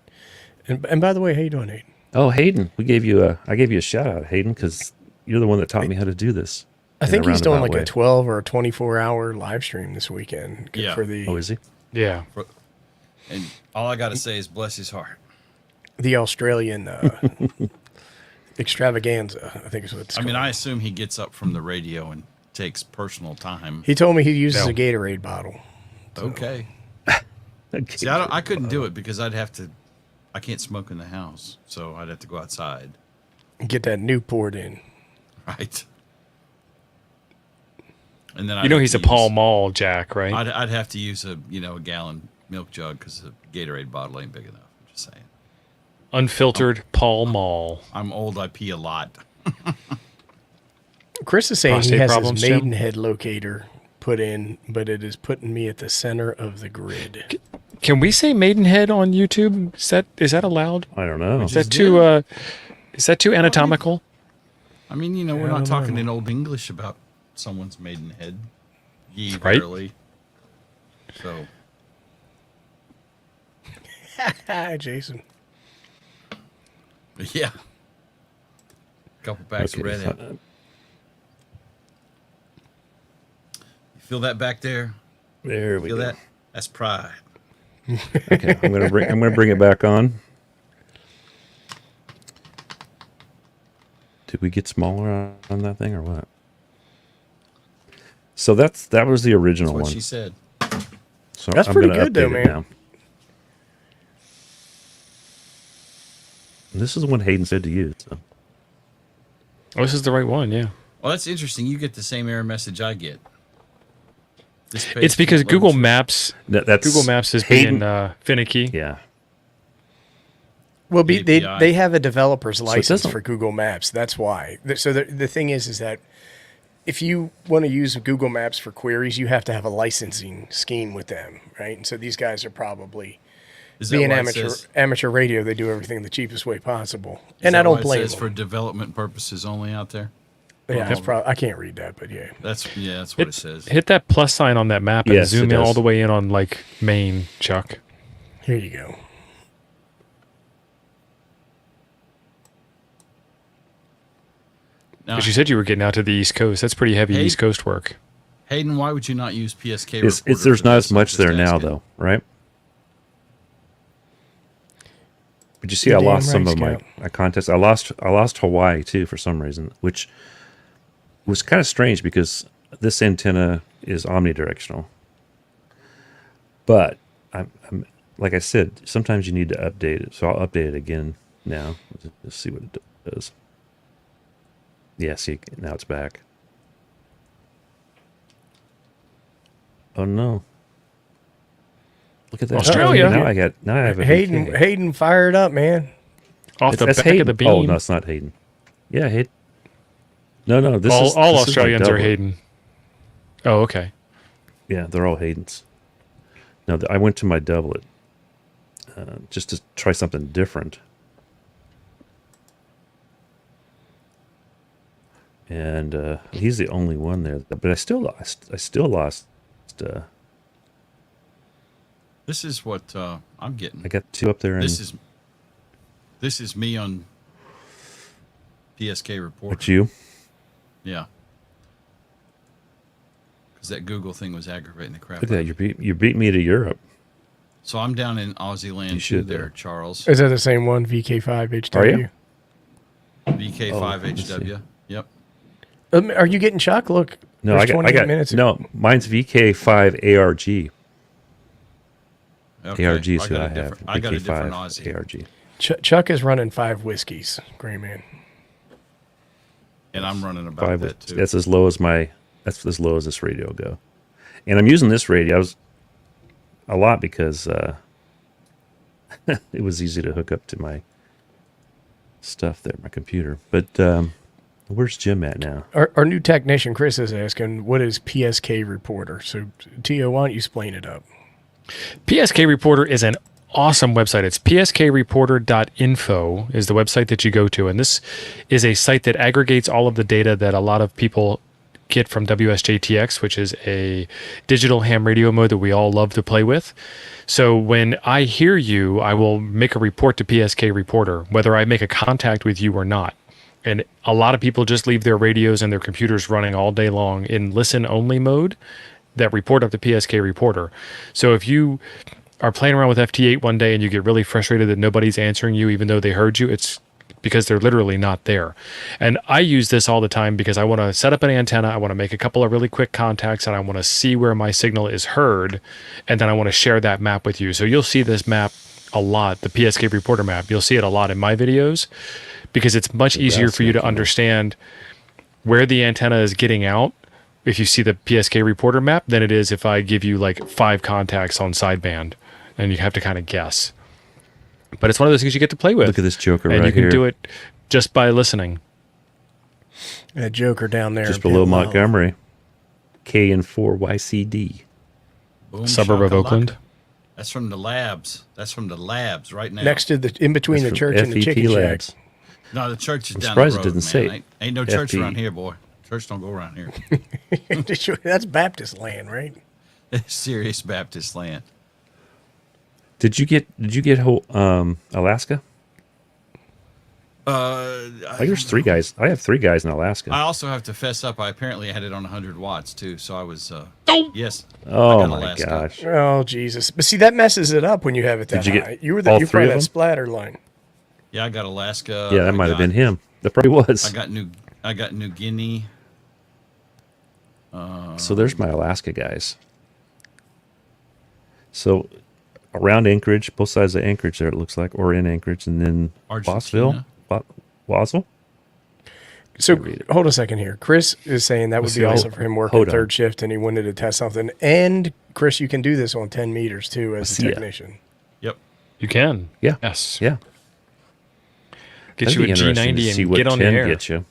And by the way, how you doing, Hayden? Oh, Hayden, I gave you a shout out, Hayden, because you're the one that taught me how to do this. I in think a he's doing like roundabout a way. 12 or a 24-hour live stream this weekend. Yeah. For the Oh, is he? Yeah. And all I got to say is bless his heart. the Australian extravaganza, I think is what it's I called. mean, I assume he gets up from the radio and takes personal time. He told me he uses No. a Gatorade bottle. Okay. Okay. See, I couldn't do it because I can't smoke in the house, so I'd have to go outside. Get that Newport in. Right. And then You know he's a Pall Mall Jack, right? I'd have to use a gallon milk jug because the Gatorade bottle ain't big enough. I'm just saying. Unfiltered Pall Mall. I'm old. I pee a lot. Chris is saying he Prostate has problems, his Jim? Maidenhead locator put in, but it is putting me at the center of the grid. Can we say Maidenhead on YouTube? Is that allowed? I don't know. Is that too anatomical? I mean, we're I not don't talking know. in old English about someone's maidenhead. Ye Right. verily. So, Hi, Jason. but yeah. Couple packs of Okay, Red so- Hat. You feel that back there? there we Feel go. that? That's pride. Okay, I'm gonna bring it back on. Did we get smaller on that thing or what? So that was the original That's what one. she said. So That's I'm pretty gonna good though, update it man. now. And this is the one Hayden said to use. So. Oh, this is the right one, yeah. Well, that's interesting. You get the same error message I get. This page It's because can't Google load. Maps That's Google Maps is Hayden. being finicky. Yeah. Well, The they API. have a developer's it license doesn't- for Google Maps. That's why. So the thing is that if you want to use Google Maps for queries, you have to have a licensing scheme with them, right? And so these guys are probably Is that being why it says- amateur radio, they do everything the cheapest way possible, is and that I don't why it blame says them. for development purposes only out there. Yeah, that's probably. I can't read that, but yeah. That's what it says. Hit that plus sign on that map and Yes, zoom it in all does. the way in on like Maine, Chuck. Here you go. Now, Because you said you were getting out to the East Coast. That's pretty heavy Hey- East Coast work. Hayden, why would you not use PSK? It's Reporter there's for not this? as I'm much just there now, asking. though, right? But you see, You're I lost damn some right, of my, Scout. my contests. I lost Hawaii too for some reason, which was kind of strange because this antenna is omnidirectional. But I'm like I said, sometimes you need to update it, so I'll update it again now. Let's see what it does. Yeah, see, now it's back. Oh no! Look at that. Australia. Now I have a Hayden, VK. Hayden, fired up, man. Off the That's back Hayden. of the beam. Oh no, it's not Hayden. Yeah, Hayden. No, this all is all this is my Australians are double. Hayden. Oh, okay. Yeah, they're all Haydens. No, I went to my doublet just to try something different, and he's the only one there. But I still lost. This is what I'm getting. I got two up there, and This is me on PSK Reporter. but you. Yeah. Because that Google thing was aggravating the crap Look out at of that! me. You beat me to Europe. So I'm down in Aussie land You too should, there, though. Charles. Is that the same one? VK5HW. Are you? VK5HW. Yep. Are you getting Chuck? Look, No, there's I got 28 minutes. no. Mine's VK5 ARG. Okay. ARG is I who got I a have. different, I got a different VK5 Aussie. ARG. Chuck is running 5 whiskeys, Gray Man. And I'm running about Five. that too. That's as low as That's as low as this radio will go. And I'm using this radio a lot because it was easy to hook up to my stuff there, my computer. But where's Jim at now? Our new technician, Chris, is asking, what is PSK Reporter? So, Tio, why don't you explain it up? PSK Reporter is an awesome website. It's pskreporter.info is the website that you go to. And this is a site that aggregates all of the data that a lot of people get from WSJTX, which is a digital ham radio mode that we all love to play with. So when I hear you, I will make a report to PSK Reporter, whether I make a contact with you or not. And a lot of people just leave their radios and their computers running all day long in listen-only mode that report up to PSK Reporter. So if you are playing around with FT8 one day and you get really frustrated that nobody's answering you even though they heard you, it's because they're literally not there. And I use this all the time because I want to set up an antenna, I want to make a couple of really quick contacts, and I want to see where my signal is heard, and then I want to share that map with you. So you'll see this map a lot, the PSK Reporter map. You'll see it a lot in my videos because it's much easier for you to understand where the antenna is getting out if you see the PSK Reporter map than it is if I give you like 5 contacts on sideband and you have to kind of guess. But it's one of those things you get to play with. Look at this joker and right you can here. do it just by listening. That Joker down there. Just in below Pit Hollow. Montgomery. KN4YCD. Boom, Suburb of shakalaka. Oakland. That's from the labs. That's from the labs right now. Next to in between the That's church from and the FET chicken Labs. shack. No, the church is I'm down surprised the it road, didn't say Ain't no church FE. around here, boy. Church don't go around here. That's Baptist land, right? It's serious Baptist land. Did you get Alaska? There's 3 guys. I have 3 guys in Alaska. I also have to fess up. I apparently had it on 100 watts too, so I was. Yes. Oh I got my Alaska. gosh. Oh Jesus! But see, that messes it up when you have it that Did you high. get You were all you 3 probably of that them? splatter line. Yeah, I got Alaska. Yeah, that might have been him. That probably was. I got New Guinea. So there's my Alaska guys. So around Anchorage, both sides of Anchorage there, it looks like, or in Anchorage, and then Argentina. Bosville, Wasl. So read it. hold a second here. Chris is saying that would be see, awesome for him working hold on. third shift, and he wanted to test something. And Chris, you can do this on 10 meters too as a see ya. technician. Yep. You can. Yeah. Yes. Yeah. Get That'd you a be interesting to G90 see and what get on the 10 air. gets you.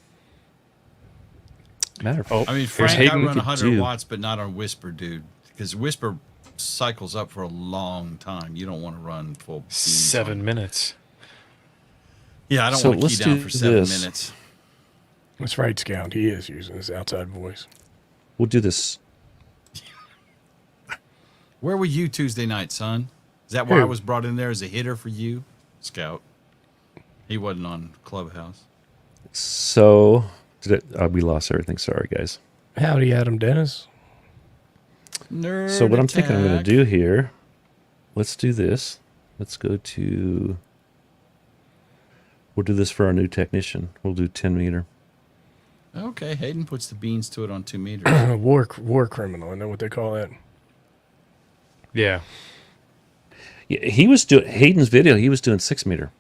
Matter of Oh, I mean, Here's Frank, I Hayden. run Could 100 do. watts, but not on Whisper, dude. Because Whisper cycles up for a long time. You don't want to run full beans 7 on- minutes. Yeah, I don't So want to key let's down do for 7 this. minutes. That's right, Scout. He is using his outside voice. We'll do this. Where were you Tuesday night, son? Is that why I Who? was brought in there as a hitter for you, Scout? He wasn't on Clubhouse. So we lost everything. Sorry, guys. Howdy, Adam Dennis. Nerd So what I'm thinking I'm going attack. to do here, let's do this. Let's go to, we'll do this for our new technician. We'll do 10 meter. Okay, Hayden puts the beans to it on 2 meters. War criminal. I know what they call that. Yeah. Yeah, he was doing, Hayden's video, he was doing 6 meter.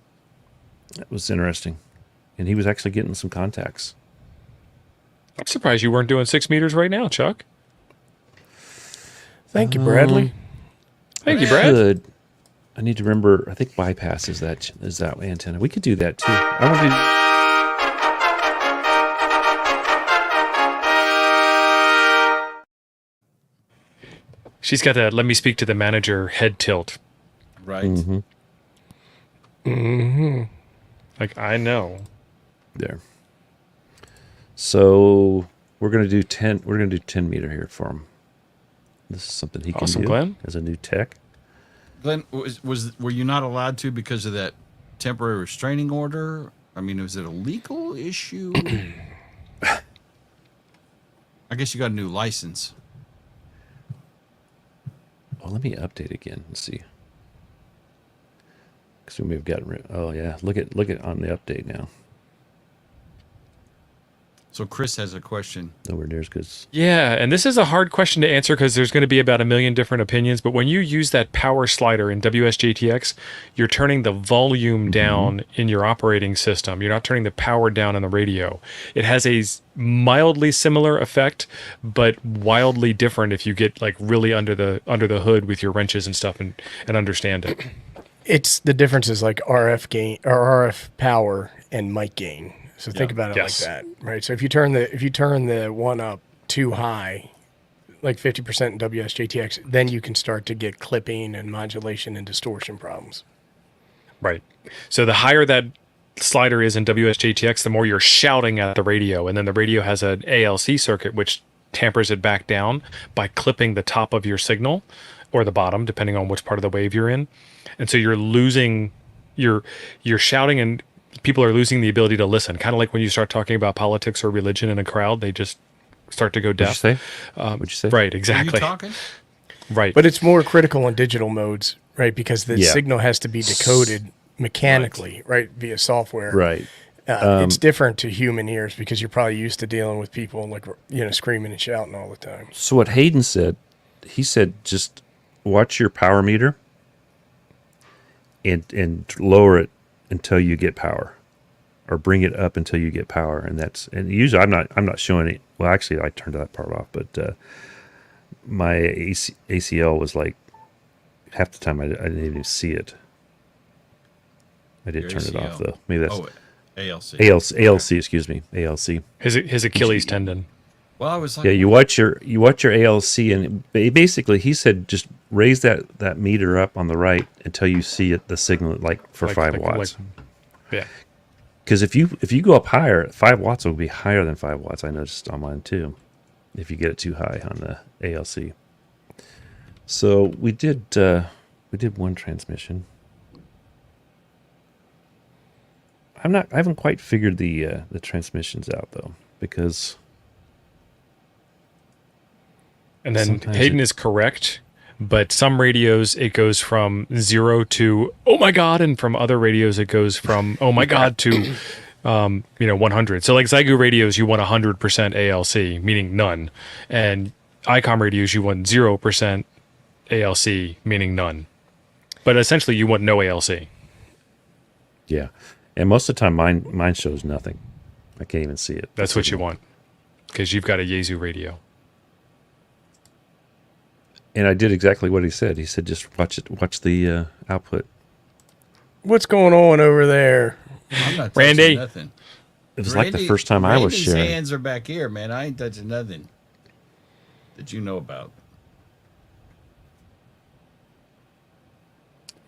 That was interesting. And he was actually getting some contacts. I'm surprised you weren't doing 6 meters right now, Chuck. Thank you, Bradley. Thank you, Brad. Good. I need to remember, I think bypass is that antenna. We could do that too. I want to She's got that let me speak to the manager head tilt. Right? Like, I know. there. So we're gonna do 10. We're gonna do 10 meter here for him. This is something he Awesome, can do Glenn. as a new tech. Glenn, were you not allowed to because of that temporary restraining order? I mean, was it a legal issue? I guess you got a new license. Oh, let me update again and see. Because we may have gotten rid. Oh yeah, look at on the update now. So Chris has a question. Nowhere near as good. As, Yeah, and this is a hard question to answer because there's going to be about a million different opinions. But when you use that power slider in WSJTX, you're turning the volume down in your operating system. You're not turning the power down in the radio. It has a mildly similar effect, but wildly different if you get like really under the hood with your wrenches and stuff and understand it. It's the difference is like RF gain or RF power and mic gain. So think Yeah. about it Yes. like that, right? So if you turn the one up too high, like 50% in WSJTX, then you can start to get clipping and modulation and distortion problems. Right. So the higher that slider is in WSJTX, the more you're shouting at the radio. And then the radio has an ALC circuit, which tampers it back down by clipping the top of your signal or the bottom, depending on which part of the wave you're in. And so you're losing, you're shouting and people are losing the ability to listen. Kind of like when you start talking about politics or religion in a crowd, they just start to go what'd you deaf. say? What'd you say? Right, Are exactly. you talking? Right. But it's more critical in digital modes, right? Because the Yeah. signal has to be decoded mechanically, right, via software. Right. It's different to human ears because you're probably used to dealing with people like screaming and shouting all the time. So what Hayden said, he said just watch your power meter and lower it until you get power, or bring it up until you get power, and usually I'm not showing it. Well, actually, I turned that part off, but my ACL was like half the time I didn't even see it. I did Your turn it off ACL. though. Maybe that's Oh, ALC. ALC. Excuse me, ALC. His Achilles tendon. Well, I was like, Yeah, you watch your ALC, and basically he said just raise that meter up on the right until you see it, the signal like for 5 watts. Yeah. Because if you go up higher, 5 watts will be higher than 5 watts. I noticed on mine too. If you get it too high on the ALC. So we did one transmission. I haven't quite figured the transmissions out though, because. And then Sometimes Hayden is correct, but some radios it goes from 0 to oh my god, and from other radios it goes from oh my god to 100. So like Zygu radios, you want 100% ALC, meaning none, and ICOM radios you want 0% ALC, meaning none. But essentially, you want no ALC. Yeah, and most of the time mine shows nothing. I can't even see it. That's what you want, because you've got a Yaesu radio. And I did exactly what he said. He said, just watch the output. What's going on over there? I'm not touching Randy. nothing. It was like the first time I was Randy's sharing. hands are back here, man. I ain't touching nothing that you know about.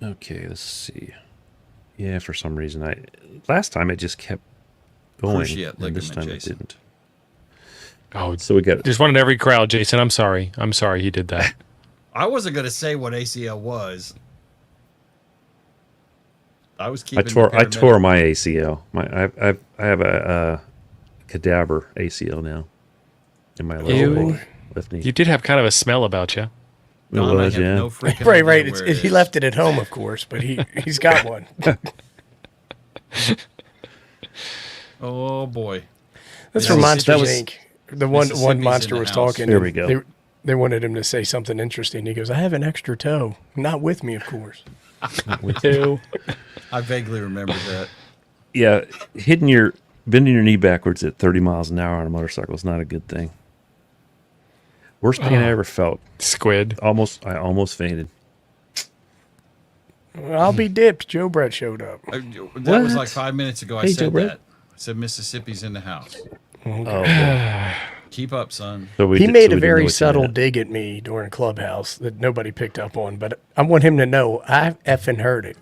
Okay, let's see. Yeah, for some reason last time it just kept going, Cruciate and this ligament, time Jason. it didn't. Oh, So we got just one in every crowd, Jason. I'm sorry. I'm sorry he did that. I wasn't going to say what ACL was. I was I keeping. tore my ACL. I have a cadaver ACL now in my Ew. left knee. You did have kind of a smell about you. It was, yeah. No freaking Right, idea right. where He is. left it at home, of course, but he's got one. Oh boy. That's Yeah, from that Monsters was- Inc. The one Mississippi's monster in the was house. talking. There and we go. They wanted him to say something interesting. He goes, "I have an extra toe, not with me, of course." Ew. I vaguely remember that. Yeah, bending your knee backwards at 30 miles an hour on a motorcycle is not a good thing. Worst pain I ever felt. Squid. I almost fainted. I'll be dipped. Joe Brett showed up. That was like 5 minutes ago. I Hey, Joe said Brett. that. I said Mississippi's in the house. Oh, boy. Keep up, son. So He so made we a didn't know very what you subtle meant. dig at me during Clubhouse that nobody picked up on, but I want him to know I effing heard it.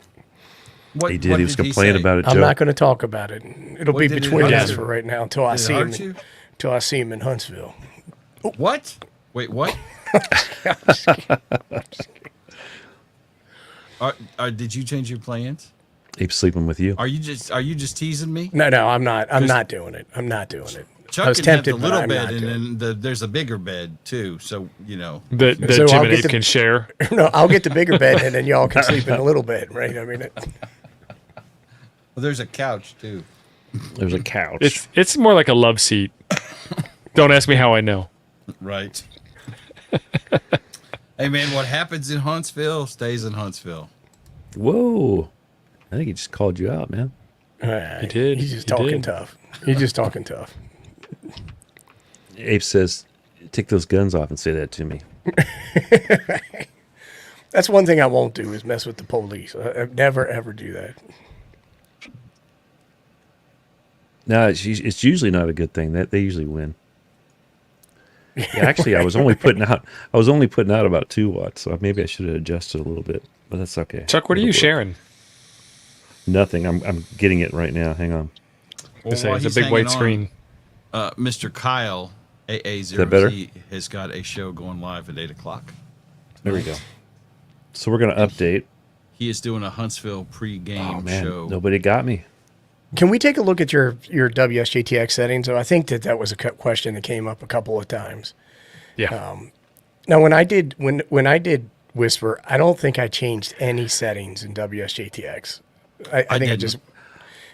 What, He did. what He was complaining say? about it, I'm Joe. not going to talk about it. It'll What be did it between hurt us you? for right now until I Did it see him. hurt you? Until I see him in Huntsville. What? Wait, what? Did you change your plans? He's sleeping with you. Are you just teasing me? No, I'm not. I'm not doing it. I'm not doing it. Chuck I was can tempted, have the but little I'm bed, not and doing then there's a bigger bed too. So That So Jim I'll and get Abe the- can share. it. No, I'll get the bigger bed, and then y'all can sleep in a little bed, right? I mean, well, there's a couch too. There's a couch. It's more like a love seat. Don't ask me how I know. Right. Hey man, what happens in Huntsville stays in Huntsville. Whoa. I think he just called you out, man. he did. He's just He talking did. tough. He's just talking tough. Abe says, take those guns off and say that to me. That's one thing I won't do is mess with the police. I never ever do that. No, it's usually not a good thing. That they usually win. Yeah, actually, I was only putting out about 2 watts, so maybe I should have adjusted a little bit, but that's okay. Chuck, what are you sharing? Nothing. I'm getting it right now. Hang on. Well, It's a while he's big white hanging screen. on, Mr. Kyle that better? AA0Z has got a show going live at 8 o'clock. There we go. So we're gonna update. He is doing a Huntsville pre-game Oh man, show. nobody got me. Can we take a look at your WSJTX settings? So I think that was a question that came up a couple of times. Yeah. Now, when I did Whisper, I don't think I changed any settings in WSJTX. I think I didn't. just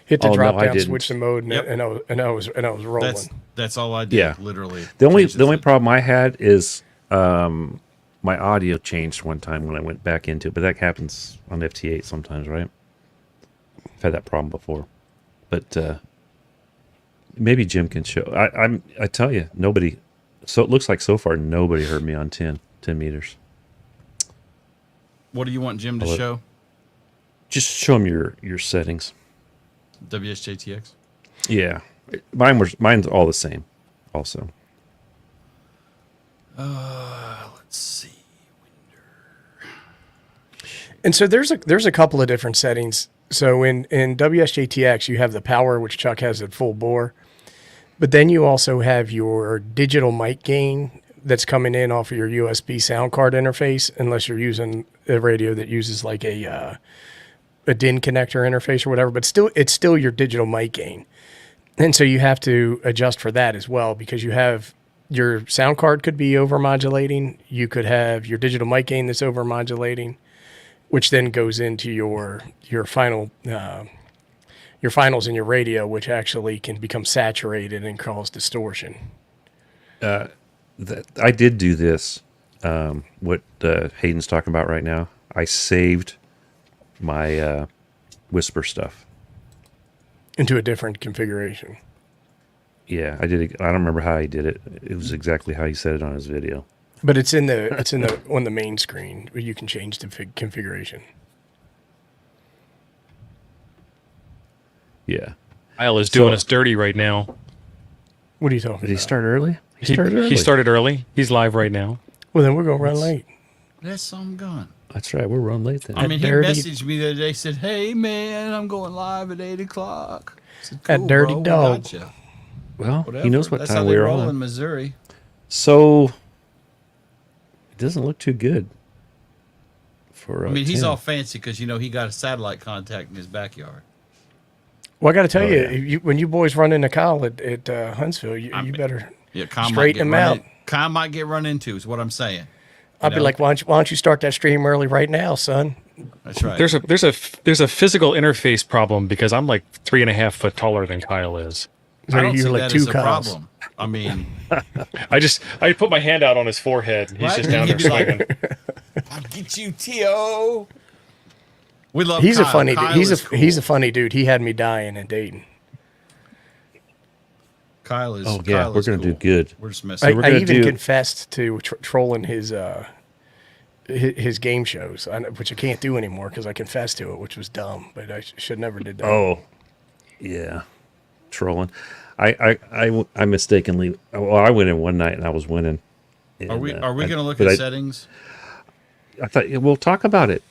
hit the Oh, no, drop I down, didn't. switch the mode, and, Yep. and I was rolling. That's all I did. Yeah. Literally. The only Changed it. problem I had is my audio changed one time when I went back into it, but that happens on FT8 sometimes, right? I've had that problem before, but maybe Jim can show. I tell you, nobody. So it looks like so far nobody heard me on 10 meters. What do you want Jim to Hello? show? Just show him your settings. WSJTX. Yeah, mine's all the same. Also, Let's see. And so there's a couple of different settings. So in WSJTX, you have the power, which Chuck has at full bore, but then you also have your digital mic gain that's coming in off of your USB sound card interface, unless you're using a radio that uses like a DIN connector interface or whatever. But it's still your digital mic gain, and so you have to adjust for that as well, because you have your sound card could be over modulating. You could have your digital mic gain that's over modulating, which then goes into your final your finals in your radio, which actually can become saturated and cause distortion. I did do this. What Hayden's talking about right now. I saved my whisper stuff. Into a different configuration. Yeah, I did it. I don't remember how he did it. It was exactly how he said it on his video. But it's on the main screen where you can change the configuration. Yeah. Kyle is doing us dirty right now. What are you talking Did he about? start early? He started early. He's live right now. Well, then we're going to run late. That's some gone. That's right. We're running late then. I mean, he dirty- messaged me the other day. Said, "Hey man, I'm going live at 8:00." I said, That "Cool, dirty bro, we dog. gotcha." Well, Whatever. he knows what That's time how they we're roll in on. Missouri. So it doesn't look too good. For I mean, he's 10. all fancy because he got a satellite contact in his backyard. Well, I got to tell Oh, you, yeah. when you boys run into Kyle at Huntsville, you better Yeah, Kyle straighten him out. Kyle might get run into. Is what I'm saying. I'll be like, why don't you start that stream early right now, son? That's right. There's a physical interface problem because I'm like 3.5 foot taller than Kyle is. I don't You're see like that two as a Kyles. problem. I mean, I put my hand out on his forehead. And he's Right, just and down there he'd be like- swinging. I'll get you, T.O. We love. He's Kyle. a funny Kyle dude. is cool. He's a funny dude. He had me dying in Dayton. Kyle is. Oh, yeah, Kyle we're is gonna do cool. good. We're just I, messing. we're I gonna even do- confessed to trolling his game shows, which I can't do anymore because I confessed to it, which was dumb. But I should never did that. Oh, yeah, trolling. I mistakenly. Well, I went in one night and I was winning. Are we? And, Are we going to look but at I- settings? I thought we'll talk about it.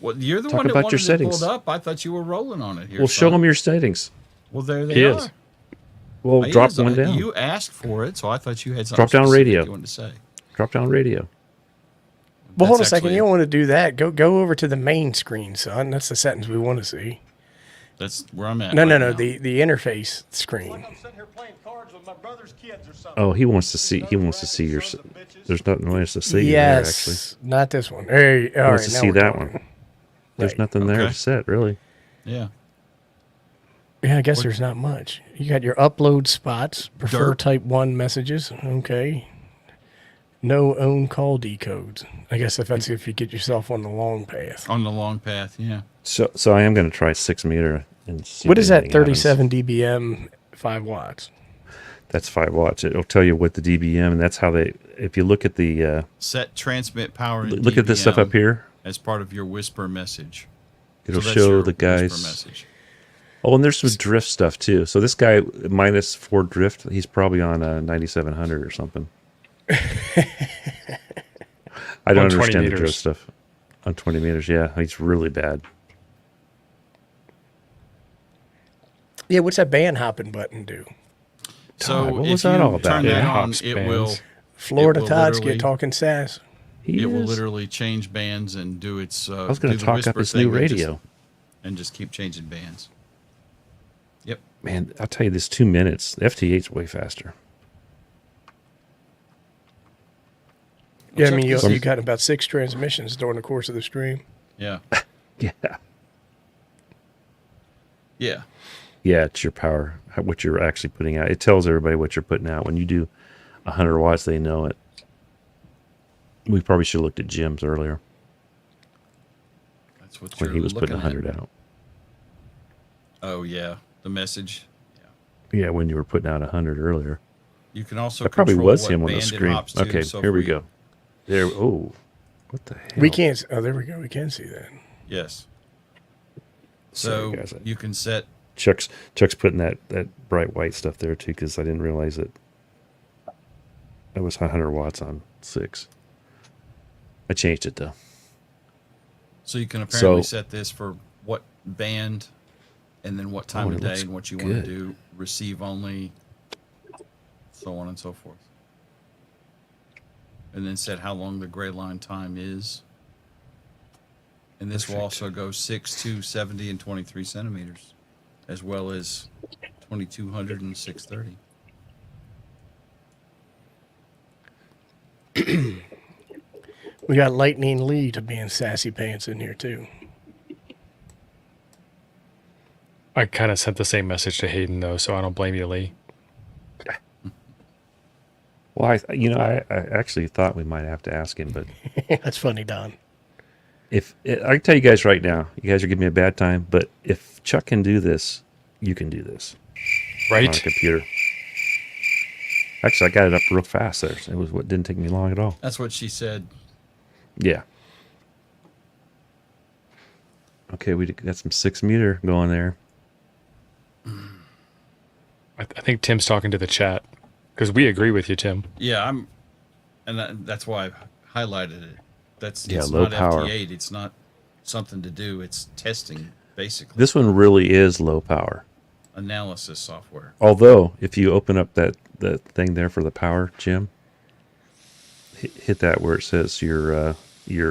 Well, you're the Talk one that about wanted your it settings. pulled up. I thought you were rolling on it here. We'll show son. them your settings. Well, there they He are. is. We'll He drop is. one down. You asked for it, so I thought you had something Drop down specific radio. you wanted to say. Drop down radio. Well, hold a That's second. actually- You don't want to do that. Go over to the main screen, son. That's the settings we want to see. That's where I'm at. No, right no, now. the interface screen. I'm sitting here playing cards with my brother's kids or something. Oh, he wants to see. He wants to see your. There's nothing else to see there. Actually, Yes, not this one. Hey, all he wants right, to now see we're that talking. one. There's Right. nothing there Okay. to set really. Yeah. Yeah, I guess there's not much. You got your upload spots, prefer Derp. type 1 messages. Okay. No own call decodes. I guess if that's if you get yourself on the long path. On the long path. Yeah. So I am going to try 6 meter and see. What if is that? anything happens. 37 dBm, 5 watts. That's 5 watts. It'll tell you what the DBM, and that's how they. If you look at the Set transmit power. in look at this stuff DBM up here, as part of your whisper message. it'll So that's show your the whisper guys. message. Oh, and there's some drift stuff too. So this guy -4 drift, he's probably on a 9700 or something. I don't On 20 understand the meters. drift stuff. On 20 meters, yeah, he's really bad. Yeah, what's that band hopping button do? So Todd, what if was that you all about? turn Yeah, that on, hops it bands. will. Florida will Todd's literally- get talking sass. He It will is- literally change bands and do its. I was going do to the talk up whisper his thing new and just- radio. and just keep changing bands. Yep. Man, I'll tell you this: 2 minutes. The FT8's way faster. Yeah, I check mean, you, this. you got about 6 transmissions during the course of the stream. Yeah. Yeah, Yeah. yeah. It's your power, what you're actually putting out. It tells everybody what you're putting out. When you do 100 watts, they know it. We probably should have looked at Jim's earlier That's what when you're he was putting looking 100 at. out. Oh yeah, the message. Yeah, when you were putting out 100 earlier. You can also. That probably control was what him on the band it screen. hops to. Okay, So here if we go. There. Oh, what the hell? We can't. Oh, there we go. We can see that. Yes. Sorry, So guys. you can set. Chuck's putting that bright white stuff there too, because I didn't realize it was 100 watts on 6. I changed it though. So you can apparently So- set this for what band, and then what time Oh, of it day, looks and what you want to good. do. Receive only. So on and so forth. And then set how long the gray line time is. And this will Perfect. also go 6, 2, 70, and 23 centimeters, as well as 2200 and 630. We got Lightning Lee to being sassy pants in here, too. I kind of sent the same message to Hayden though, so I don't blame you, Lee. Well, I actually thought we might have to ask him, but That's funny, Don. I can tell you guys right now, you guys are giving me a bad time, but if Chuck can do this, you can do this on a Right? computer. Actually, I got it up real fast there. It was what didn't take me long at all. That's what she said. Yeah. Okay, we got some 6 meter going there. I think Tim's talking to the chat because we agree with you, Tim. Yeah, that's why I highlighted it. That's Yeah, it's low not power. FT8. It's not something to do. It's testing, basically. This one really is low power. Analysis software. Although, if you open up that thing there for the power, Jim, hit that where it says your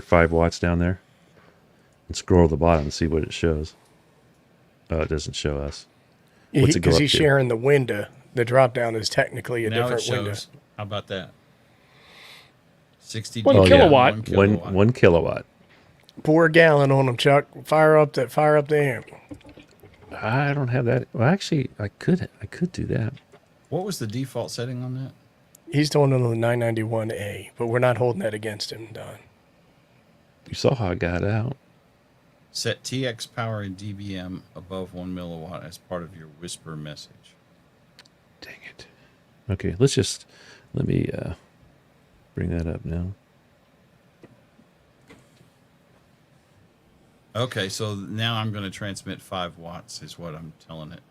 5 watts down there, and scroll to the bottom and see what it shows. Oh, it doesn't show us. What's it go Because up he's to? sharing the window. The drop down is technically a Now it different window. shows. How about that? 60 1 dB, kilowatt. 1 kilowatt. 1 kilowatt. Pour a gallon on them, Chuck. Fire up the amp. I don't have that. Well, actually, I could do that. What was the default setting on that? He's doing it on the 991A, but we're not holding that against him, Don. You saw how I got out. Set TX power in dBm above 1 milliwatt as part of your whisper message. Dang it. Okay, let me bring that up now. Okay, so now I'm going to transmit 5 watts is what I'm telling it.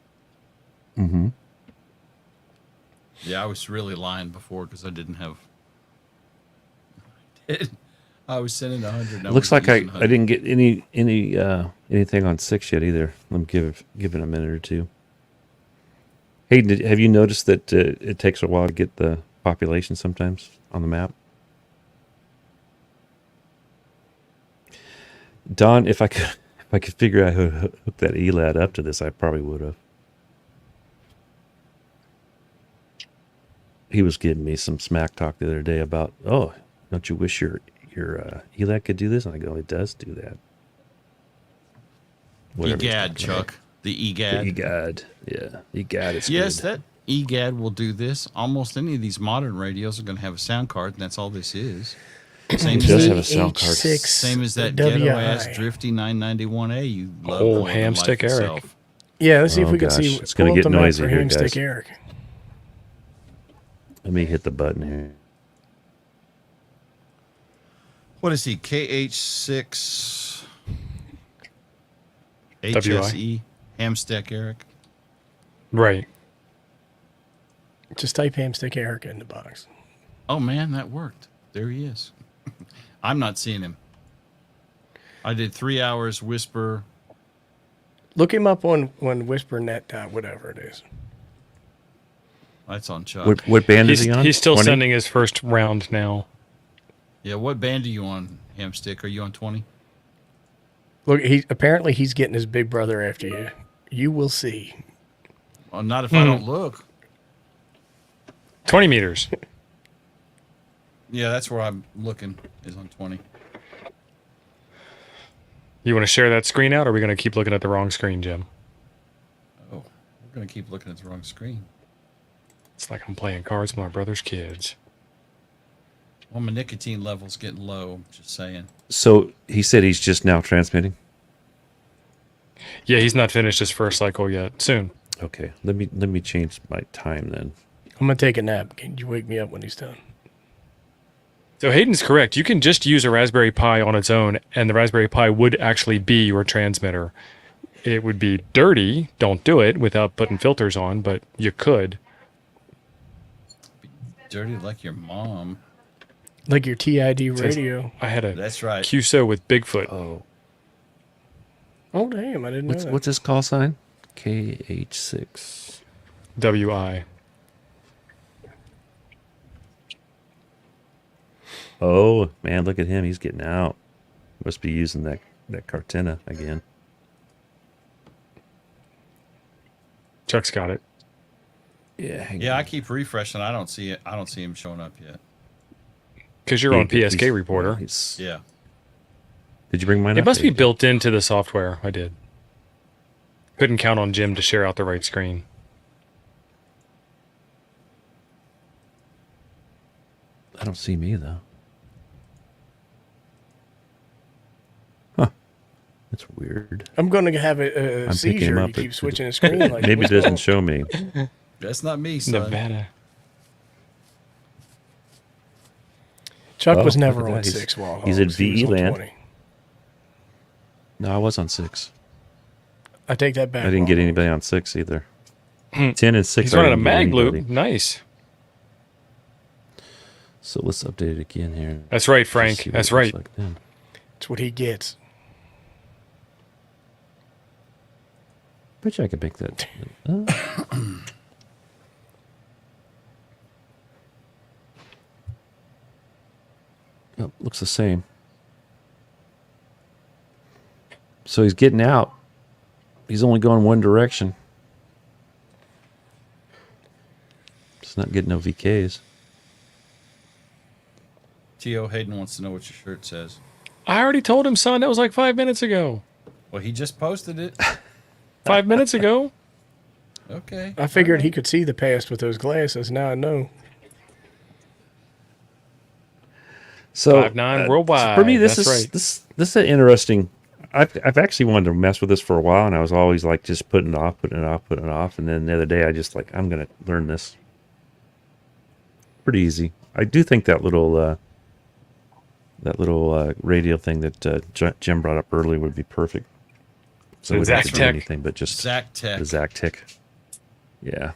Mm-hmm. Yeah, I was really lying before because I didn't have... I was sending 100. Looks like I didn't get anything on 6 yet either. Let me give it a minute or two. Hey, have you noticed that it takes a while to get the population sometimes on the map? Don, if I could figure out how to hook that ELAD up to this, I probably would have. He was giving me some smack talk the other day about, oh, don't you wish your ELAD could do this? And I go, it does do that. Whatever he's EGAD, talking about. Chuck. The EGAD. The EGAD, yeah, EGAD is Yes, good. that EGAD will do this. Almost any of these modern radios are going to have a sound card, and that's all this is. Same It as does that, have a sound card. same as that WI. ghetto ass drifty 991A you love. Oh, more than Hamstick life Eric. itself. Yeah, let's see if Oh, we can gosh, see. it's gonna pull up get the map noisy for here, Hamstick guys. Eric. Let me hit the button here. What is he? KH6 WI. HSE Hamstick Eric. Right. Just type Hamstick Eric in the box. Oh man, that worked. There he is. I'm not seeing him. I did 3 hours whisper. Look him up on WhisperNet. Whatever it is. That's on Chuck. What band is he on? He's still 20? sending his first round now. Yeah, what band are you on, Hamstick? Are you on 20? Look, apparently he's getting his big brother after you. You will see. Well, not if I don't look. 20 meters. Yeah, that's where I'm looking, is on 20. You want to share that screen out, or are we going to keep looking at the wrong screen, Jim? Oh, we're going to keep looking at the wrong screen. It's like I'm playing cards with my brother's kids. Well, my nicotine level's getting low, just saying. So he said he's just now transmitting. Yeah, he's not finished his first cycle yet. Soon. Okay, let me change my time then. I'm gonna take a nap. Can you wake me up when he's done? So Hayden's correct. You can just use a Raspberry Pi on its own, and the Raspberry Pi would actually be your transmitter. It would be dirty. Don't do it without putting filters on, but you could. Dirty like your mom. Like your TID radio. I had a That's right. QSO with Bigfoot. Oh, Oh damn! I didn't know that. what's his call sign? KH6. WI. Oh man, look at him. He's getting out. Must be using that Cartena again. Chuck's got it. Yeah. hang Yeah, on. I keep refreshing. I don't see it. I don't see him showing up yet. Because you're on He's- PSK Reporter. he's- Yeah. Did you bring mine It up? must be Dave? built into the software. I did. Couldn't count on Jim to share out the right screen. I don't see me though. Huh. That's weird. I'm gonna have a I'm picking him seizure. up, You but- keep switching the screen. Like, Maybe it what's doesn't wrong? show me. That's not me, son. Nevada. Chuck Oh, was look never at on that. 6 while He's at hogs. He was VE on land. 20. No, I was on 6. I take that back. I didn't get While anybody on 6 either. 10 and 6. He's I running a didn't get mag anybody. loop. Nice. So let's update it again here. That's right, Just Frank. see what That's it looks right. like then. That's what he gets. Bet you I could make that. Oh, looks the same. So he's getting out. He's only going one direction. It's not getting no VKs. T.O. Hayden wants to know what your shirt says. I already told him, son. That was like 5 minutes ago. Well, he just posted it. 5 minutes ago. Okay. I figured he could see the past with those glasses. Now I know. So 5'9" worldwide. For me, this That's is right. this is an interesting. I've actually wanted to mess with this for a while, and I was always like just putting it off, and then the other day I just like I'm gonna learn this. Pretty easy. I do think that little radio thing that Jim brought up earlier would be perfect. So The we wouldn't have to do Zactec. anything but just Zac Tech. the Zactec. Yeah,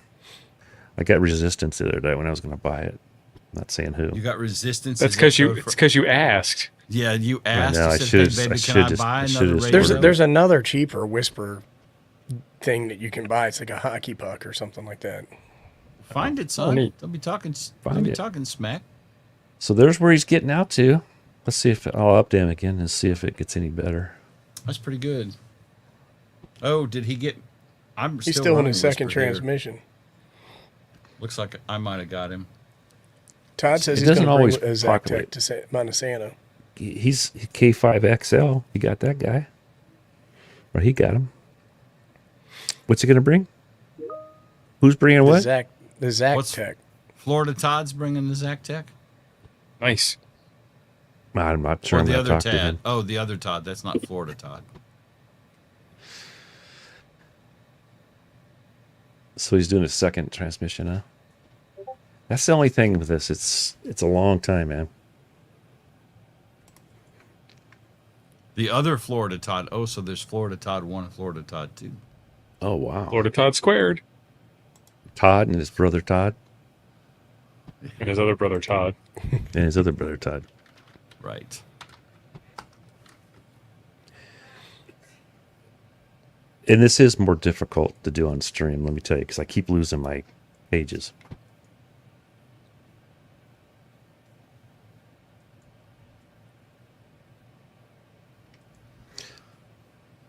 I got resistance the other day when I was going to buy it. I'm not saying who. You got resistance. That's Is because that you. code It's for- because you asked. Yeah, you asked. know, I You said, should've- "Hey, I baby, should can I just- buy I another should've radio?" started- There's another cheaper Whisper thing that you can buy. It's like a hockey puck or something like that. Find it, son. neat. Don't be talking. Find Don't be it. talking smack. So there's where he's getting out to. Let's see if I'll update him again and see if it gets any better. That's pretty good. Oh, did he get? I'm He's still still in running his second Whisper here. transmission. Looks like I might have got him. Todd says It he's going doesn't to always bring a populate. Zactec to Montesano. He's K5XL. You got that guy, or he got him. What's he gonna bring? Who's bringing what? The What's- Zactec. Florida Todd's bringing the Zac Tech. Nice. I'm not sure. Or I'm the gonna other talk to Tad. him. Oh, the other Todd. That's not Florida Todd. So he's doing his second transmission, huh? That's the only thing with this. It's a long time, man. The other Florida Todd. Oh, so there's Florida Todd 1 and Florida Todd 2. Oh wow. Florida Todd squared. Todd and his brother Todd And his other brother Todd. and his other brother Todd. Right. And this is more difficult to do on stream, let me tell you, because I keep losing my pages.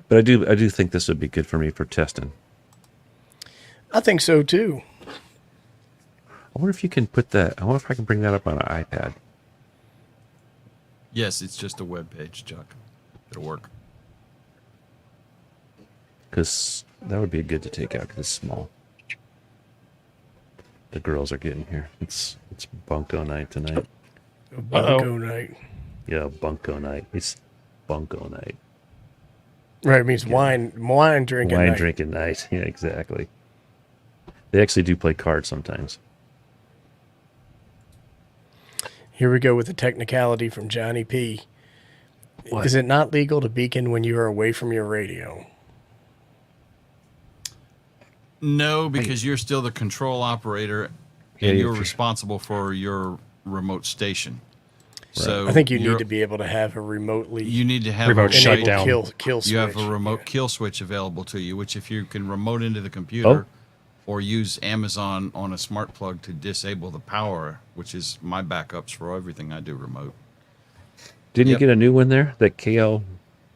But I do think this would be good for me for testing. I think so too. I wonder if you can put that. I wonder if I can bring that up on an iPad. Yes, it's just a web page, Chuck. It'll work. Because that would be good to take out because it's small. The girls are getting here. It's bunko night tonight. A bunko night. Yeah, bunko night. It's bunko night. Right, it means wine drinking Wine night. drinking night. Yeah, exactly. They actually do play cards sometimes. Here we go with the technicality from Johnny P. What? Is it not legal to beacon when you are away from your radio? No, because you're still the control operator Yeah, and you're you're tr- responsible for your remote station. So I think you you're- need to be able to have a remotely You need to have Remote a shut way- down. kill switch. You have a remote kill switch available to you, which if you can remote into the computer or use Amazon on a smart plug to disable the power, which is my backups for everything I do remote. Didn't Yep. you get a new one there? That KL,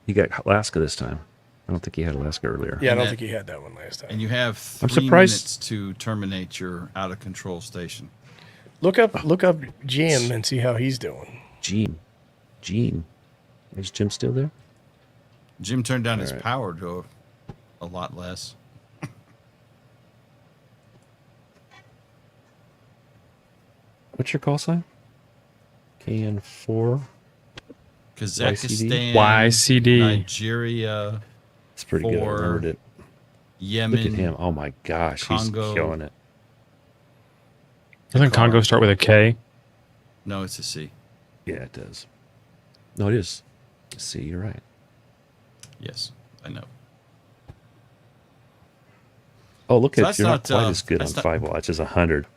he got Alaska this time. I don't think he had Alaska earlier. Yeah, I And don't that- think he had that one last time. And you have I'm 3 surprised- minutes to terminate your out of control station. Look up Jim and see how he's doing. Gene. Is Jim still there? Jim turned down his All right. power to a lot less. What's your call sign? KN4. Kazakhstan, YCD. Nigeria, It's pretty good. I For remembered it. Yemen. Look at him. Oh my gosh. Congo. He's killing it. Doesn't Congo start with a K? No, it's a C. Yeah, it does. No, it is. See, you're right. Yes, I know. Oh, look So at that's you're not not, quite as good on that's not- 5 watch as 100.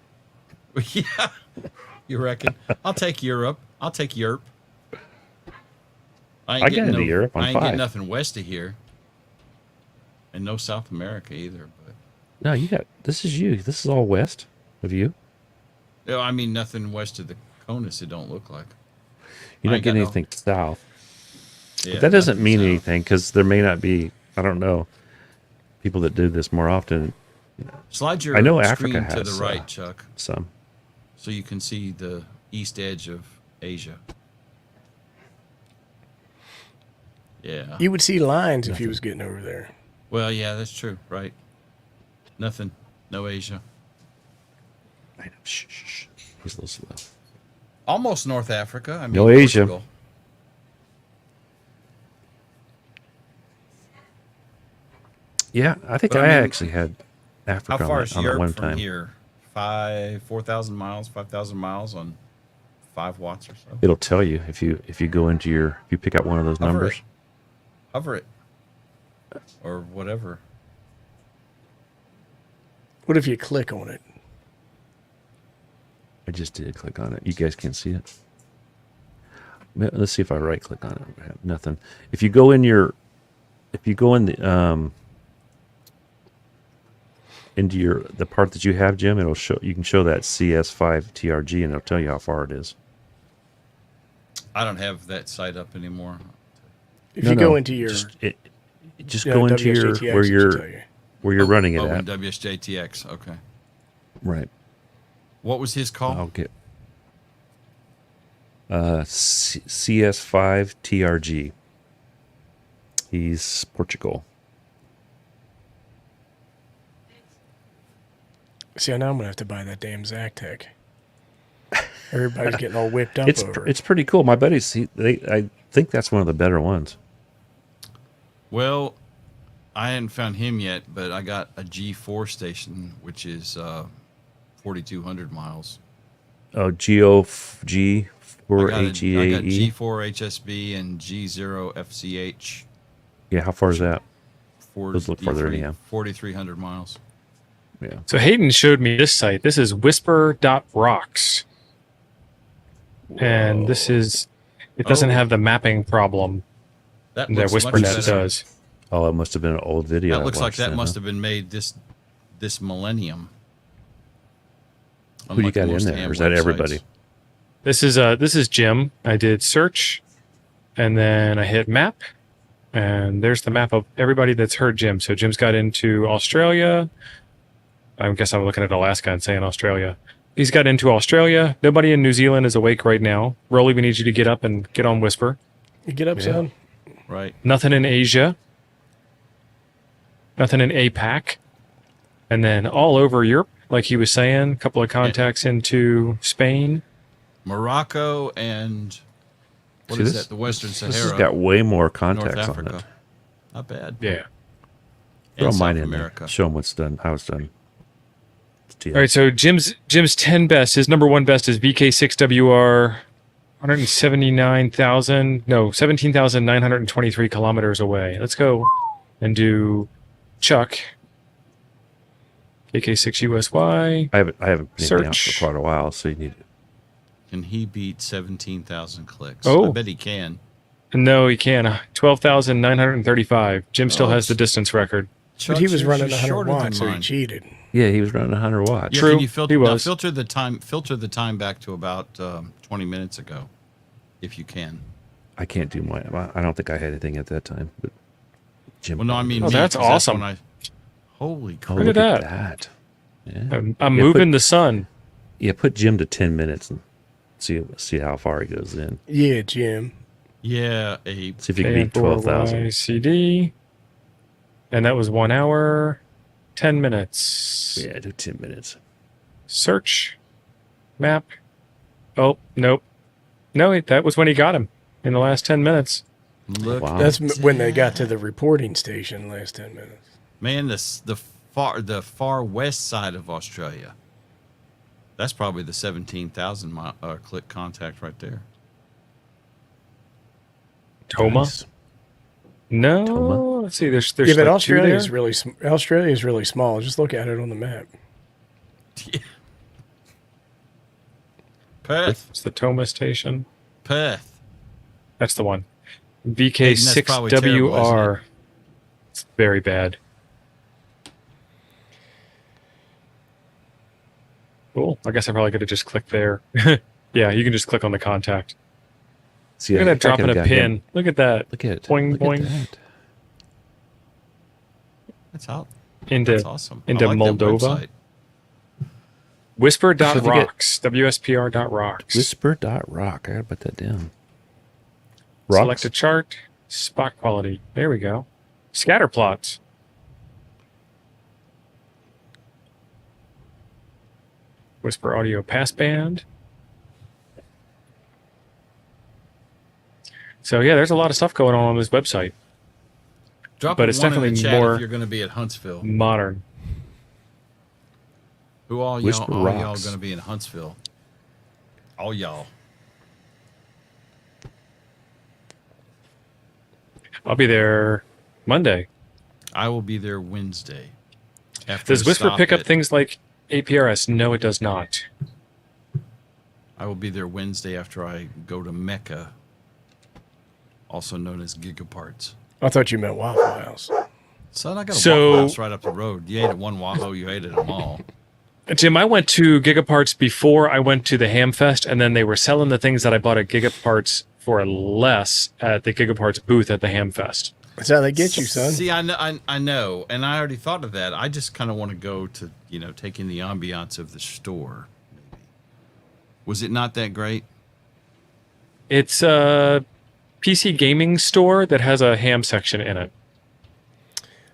Yeah. You reckon? I'll take Europe. I'll take Europe. I got into Europe on I ain't 5. getting nothing west of here, and no South America either. But No, you got. This is you. This is all west of you. no, I mean nothing west of the Conus. It don't look like. You're I not ain't getting got no- anything south. Yeah, But that doesn't nothing mean south. anything because there may not be. I don't know. People that do this more often. Slide your I know screen Africa to the has, right, Chuck, Some. so you can see the east edge of Asia. Yeah. You would see lines if he was getting over there. Well, yeah, that's true, right? Nothing. No Asia. I know. Shh, shh, shh. He's a little slow. Almost North Africa. I mean, No Asia. Portugal. Yeah, I think But I I mean, actually had Africa How far on is that, on that Europe one from time. here? 4,000 miles, 5,000 miles on 5 watts or so. It'll tell you if you go into your if you pick out one of those Hover numbers. it. Hover it. Or whatever. What if you click on it? I just did click on it. You guys can't see it. Let's see if I right click on it. I have nothing. If you go in the into the part that you have, Jim, it'll show you can show that CS5 TRG and it'll tell you how far it is. I don't have that site up anymore. If you go into your Just go into your WSJTX, where it should you're tell you. running it in at. WSJTX. Okay. Right. What was his call? I'll get CS5 TRG. He's Portugal. See, now I'm gonna have to buy that damn Zactec. Everybody's getting all whipped up It's over it's pretty cool. My buddies, I think that's one of the better ones. Well, I hadn't found him yet, but I got a G4 station, which is 4,200 miles. Oh, G4 I got HEAE. G4 HSB and G0 FCH. Yeah, how far is that? Ford Those look farther D3, anyhow. 4,300 miles. Yeah. So Hayden showed me this site. This is whisper.rocks. And this is, it doesn't Oh. have the mapping problem That that looks much WhisperNet better. does. Oh, it must have been an old video. That looks like that must have. have been made this millennium. Who do you got in there? Or is that everybody? This is Jim. I did search, and then I hit map, and there's the map of everybody that's heard Jim. So Jim's got into Australia. I guess I'm looking at Alaska and saying Australia. He's got into Australia. Nobody in New Zealand is awake right now. Rolly, we need you to get up and get on Whisper. You get up, son. Right. Nothing in Asia. Nothing in APAC. And then all over Europe, like he was saying, a couple of contacts into Spain. Morocco and what See, is this- that? The Western Sahara. This has got way more North contacts on Africa. it. Not bad. Yeah. Throw And mine South in America. there. Show them what's done. How it's done. All right, so Jim's 10 best. His number one best is VK6WR, 17,923 kilometers away. Let's go and do Chuck. VK6USY. I haven't been out Search. for quite a while, so you need. Can he beat 17,000 clicks? Oh. I bet he can. No, he can. 12,935. Jim still Oh, has the it's- distance record. But he was Chuck's running usually 100 shorter than watts, so he mine. cheated. Yeah, he was running 100 watts. Yeah, True, can you filter, he now was. filter the time? Filter the time back to about 20 minutes ago, if you can. I can't do mine. I don't think I had anything at that time. But Jim. Well, no, I mean, Oh, me, that's 'cause awesome. when holy Oh, crap! Look look at at that. Yeah. I'm Yeah, moving the sun. Yeah, put Jim to 10 minutes and see how far he goes in. Yeah, Jim. Yeah, Abe. See if you can beat 12,000. CD. And that was 1 hour, 10 minutes. Yeah, do 10 minutes. Search. Map. Oh, nope. No, that was when he got him in the last 10 minutes. Look, Wow. That's when they got to the reporting station last 10 minutes. man, the far west side of Australia. That's probably the 17,000 click contact right there. Toma? Nice. No. Toma? Let's see. There's Yeah, but like Australia's two really small. Just look at it on the map. Perth. It's the Toma station. Perth. That's the one. Hayden, that's probably terrible, VK6WR. isn't it? It's very bad. Cool. I guess I probably could have just clicked there. Yeah, you can just click on the contact. See, Look at I that dropping could've a got pin. him. Look at that. Look at it. Boing, Look boing. At that. That's out. Into That's awesome. I into like that Moldova. website. Whisper.rocks. WSPR.rocks. Whisper.rock. I gotta put that down. Select Rocks? a chart. Spot quality. There we go. Scatter plots. Whisper audio passband. So yeah, there's a lot of stuff going on this website. Drop But a it's one in the definitely chat more- if you're going to be at Huntsville. Modern. Who all Whisper y'all rocks. going to be in Huntsville? All y'all. I'll be there Monday. I will be there Wednesday. After Does a Whisper stop pick up at- things like APRS? No, it does not. I will be there Wednesday after I go to Mecca, also known as Gigaparts. I thought you meant Waffle House. Son, I got a So- Waffle House right up the road. You ate at one Wahoo, you ate at them all. Jim, I went to Gigaparts before I went to the Hamfest, and then they were selling the things that I bought at Gigaparts for less at the Gigaparts booth at the Hamfest. That's how they get you, son. See, I know, and I already thought of that. I just kind of want to go to, take in the ambiance of the store. Maybe. Was it not that great? It's a PC gaming store that has a ham section in it.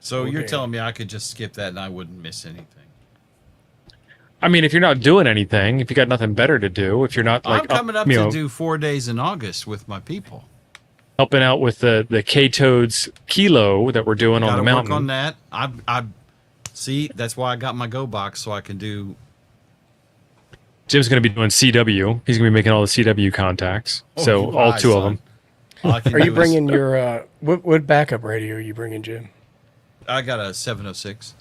So you're Okay. telling me I could just skip that and I wouldn't miss anything? I mean, if you're not doing anything, if you got nothing better to do, if you're not like I'm coming up you to know, do 4 days in August with my people. helping out with the K-Toads Kilo that we're doing on Got the to mountain. work on that. I see. That's why I got my Go box so I can do. Jim's going to be doing CW. He's going to be making all the CW contacts. Oh, So you all lie, two of son. them. All I can Are do you is- bringing your what backup radio are you bringing, Jim? I got a 706.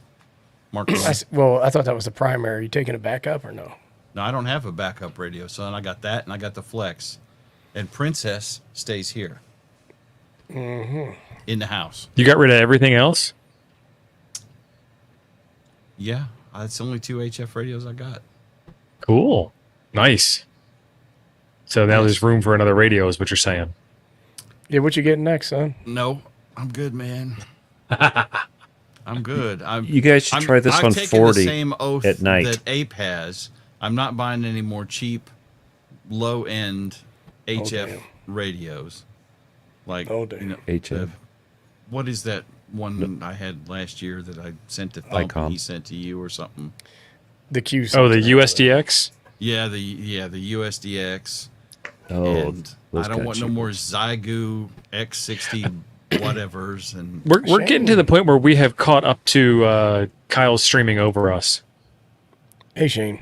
Mark one. Well, I thought that was the primary. Are you taking a backup or no? No, I don't have a backup radio, son. I got that and I got the Flex, and Princess stays here. Mm-hmm. In the house. You got rid of everything else? Yeah, that's the only 2 HF radios I got. Cool. Nice. So now there's room for another radio is what you're saying. Yeah, what you getting next, son? No, I'm good, man. I'm good. You guys should try this I've on taken 40 the same oath at night. that Ape has. I'm not buying any more cheap, low-end HF damn. radios. Like, Oh, damn. HF. what is that one I had last year that I sent to Thump Icon. and he sent to you or something? The Q. Oh, the something. USDX? Yeah, the USDX. Oh, And those I don't got want no cheaper. more Zygu X60 whatevers. And We're getting to the point where we have caught up to Kyle streaming over us. Hey, Shane.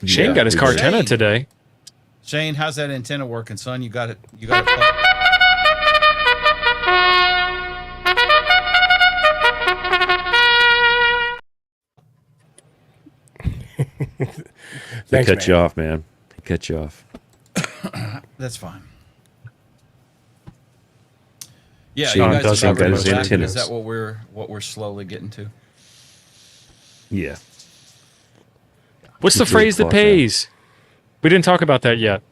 Shane Yeah, got his we did. Cartena Shane. today. Shane, how's that antenna working, son? You got it. You got it. They Thanks, cut man. you off, man. They cut you off. That's fine. Yeah, Shane you guys doesn't are got his back. antennas. Is that what we're slowly getting to? Yeah. What's the It's really phrase that close, man. pays? We didn't talk about that yet.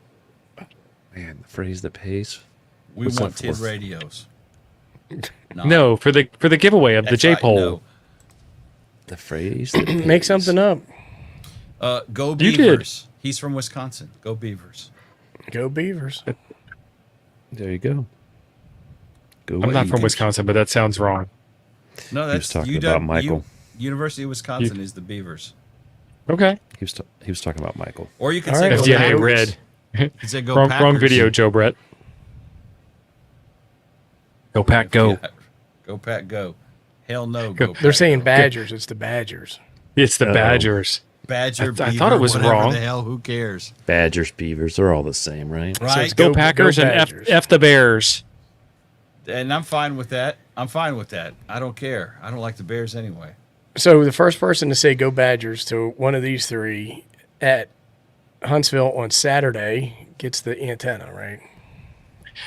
Man, the phrase that pays. We What's want that TID for? radios. No, for the giveaway of the That's J right, poll. no. The phrase that pays. Make something up. Go You did. Beavers. He's from Wisconsin. Go Beavers. Go Beavers. There you go. Go I'm not from Eagles. Wisconsin, but that sounds wrong. No, was that's talking UW about Michael. University of Wisconsin is the Beavers. Okay. He was talking about Michael. Or you could All say right, go well, FDNA Packers. red. You could say go Wrong Packers. video, Joe Brett. Go Pack, go. Yeah. Go Pack, go. Hell no, Go. go. Pack, They're saying go. Badgers. It's the Badgers. It's the Uh-oh. Badgers. Badger, I Beaver, thought it was whatever wrong. the hell, who cares? Badgers, Beavers, they're all the same, right? So Right? it's Go Packers and Badgers. F the Bears. And I'm fine with that. I'm fine with that. I don't care. I don't like the Bears anyway. So the first person to say "Go Badgers" to one of these three at Huntsville on Saturday gets the antenna, right?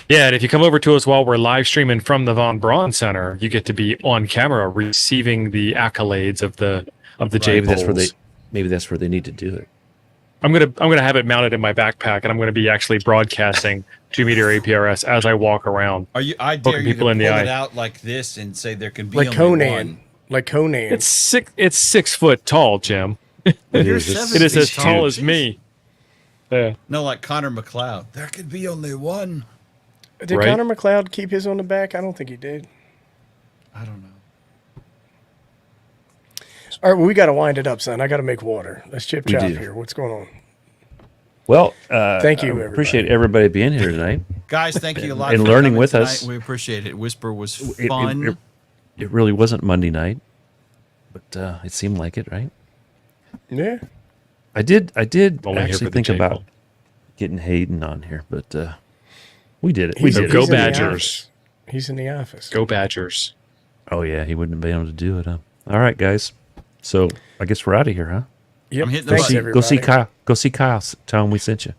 Yeah, and if you come over to us while we're live streaming from the Von Braun Center, you get to be on camera receiving the accolades of the J Maybe that's where they polls. maybe that's where they need to do it. I'm gonna have it mounted in my backpack, and I'm gonna be actually broadcasting 2-meter APRS as I walk around. Are you? I dare Poking you to people pull in the it eye. out like this and say there can be Like only Conan. one. Like Conan. It's 6 foot tall, Jim. You're is. 7 It is feet as tall as Jeez. me. Yeah. No, like Connor McLeod. There could be only one. Did Right. Connor McLeod keep his on the back? I don't think he did. I don't know. All right, well, we got to wind it up, son. I got to make water. Let's chip We chop do. here. What's going on? Well, Thank you, I everybody. appreciate everybody being here tonight. Guys, thank you a lot And for learning coming with tonight. us. We appreciate it. Whisper was It- fun. it really wasn't Monday night, but it seemed like it, right? Yeah. I did Only here actually for the think J about poll. getting Hayden on here, but we did it. We He's- did Go he's it. in the Badgers. office. He's in the office. Go Badgers. Oh yeah, he wouldn't have been able to do it. Huh? All right, guys. So I guess we're out of here, huh? Yep. I'm hitting the Thanks, button. everybody. Go see Kyle. Go see Kyle. Tell him we sent you.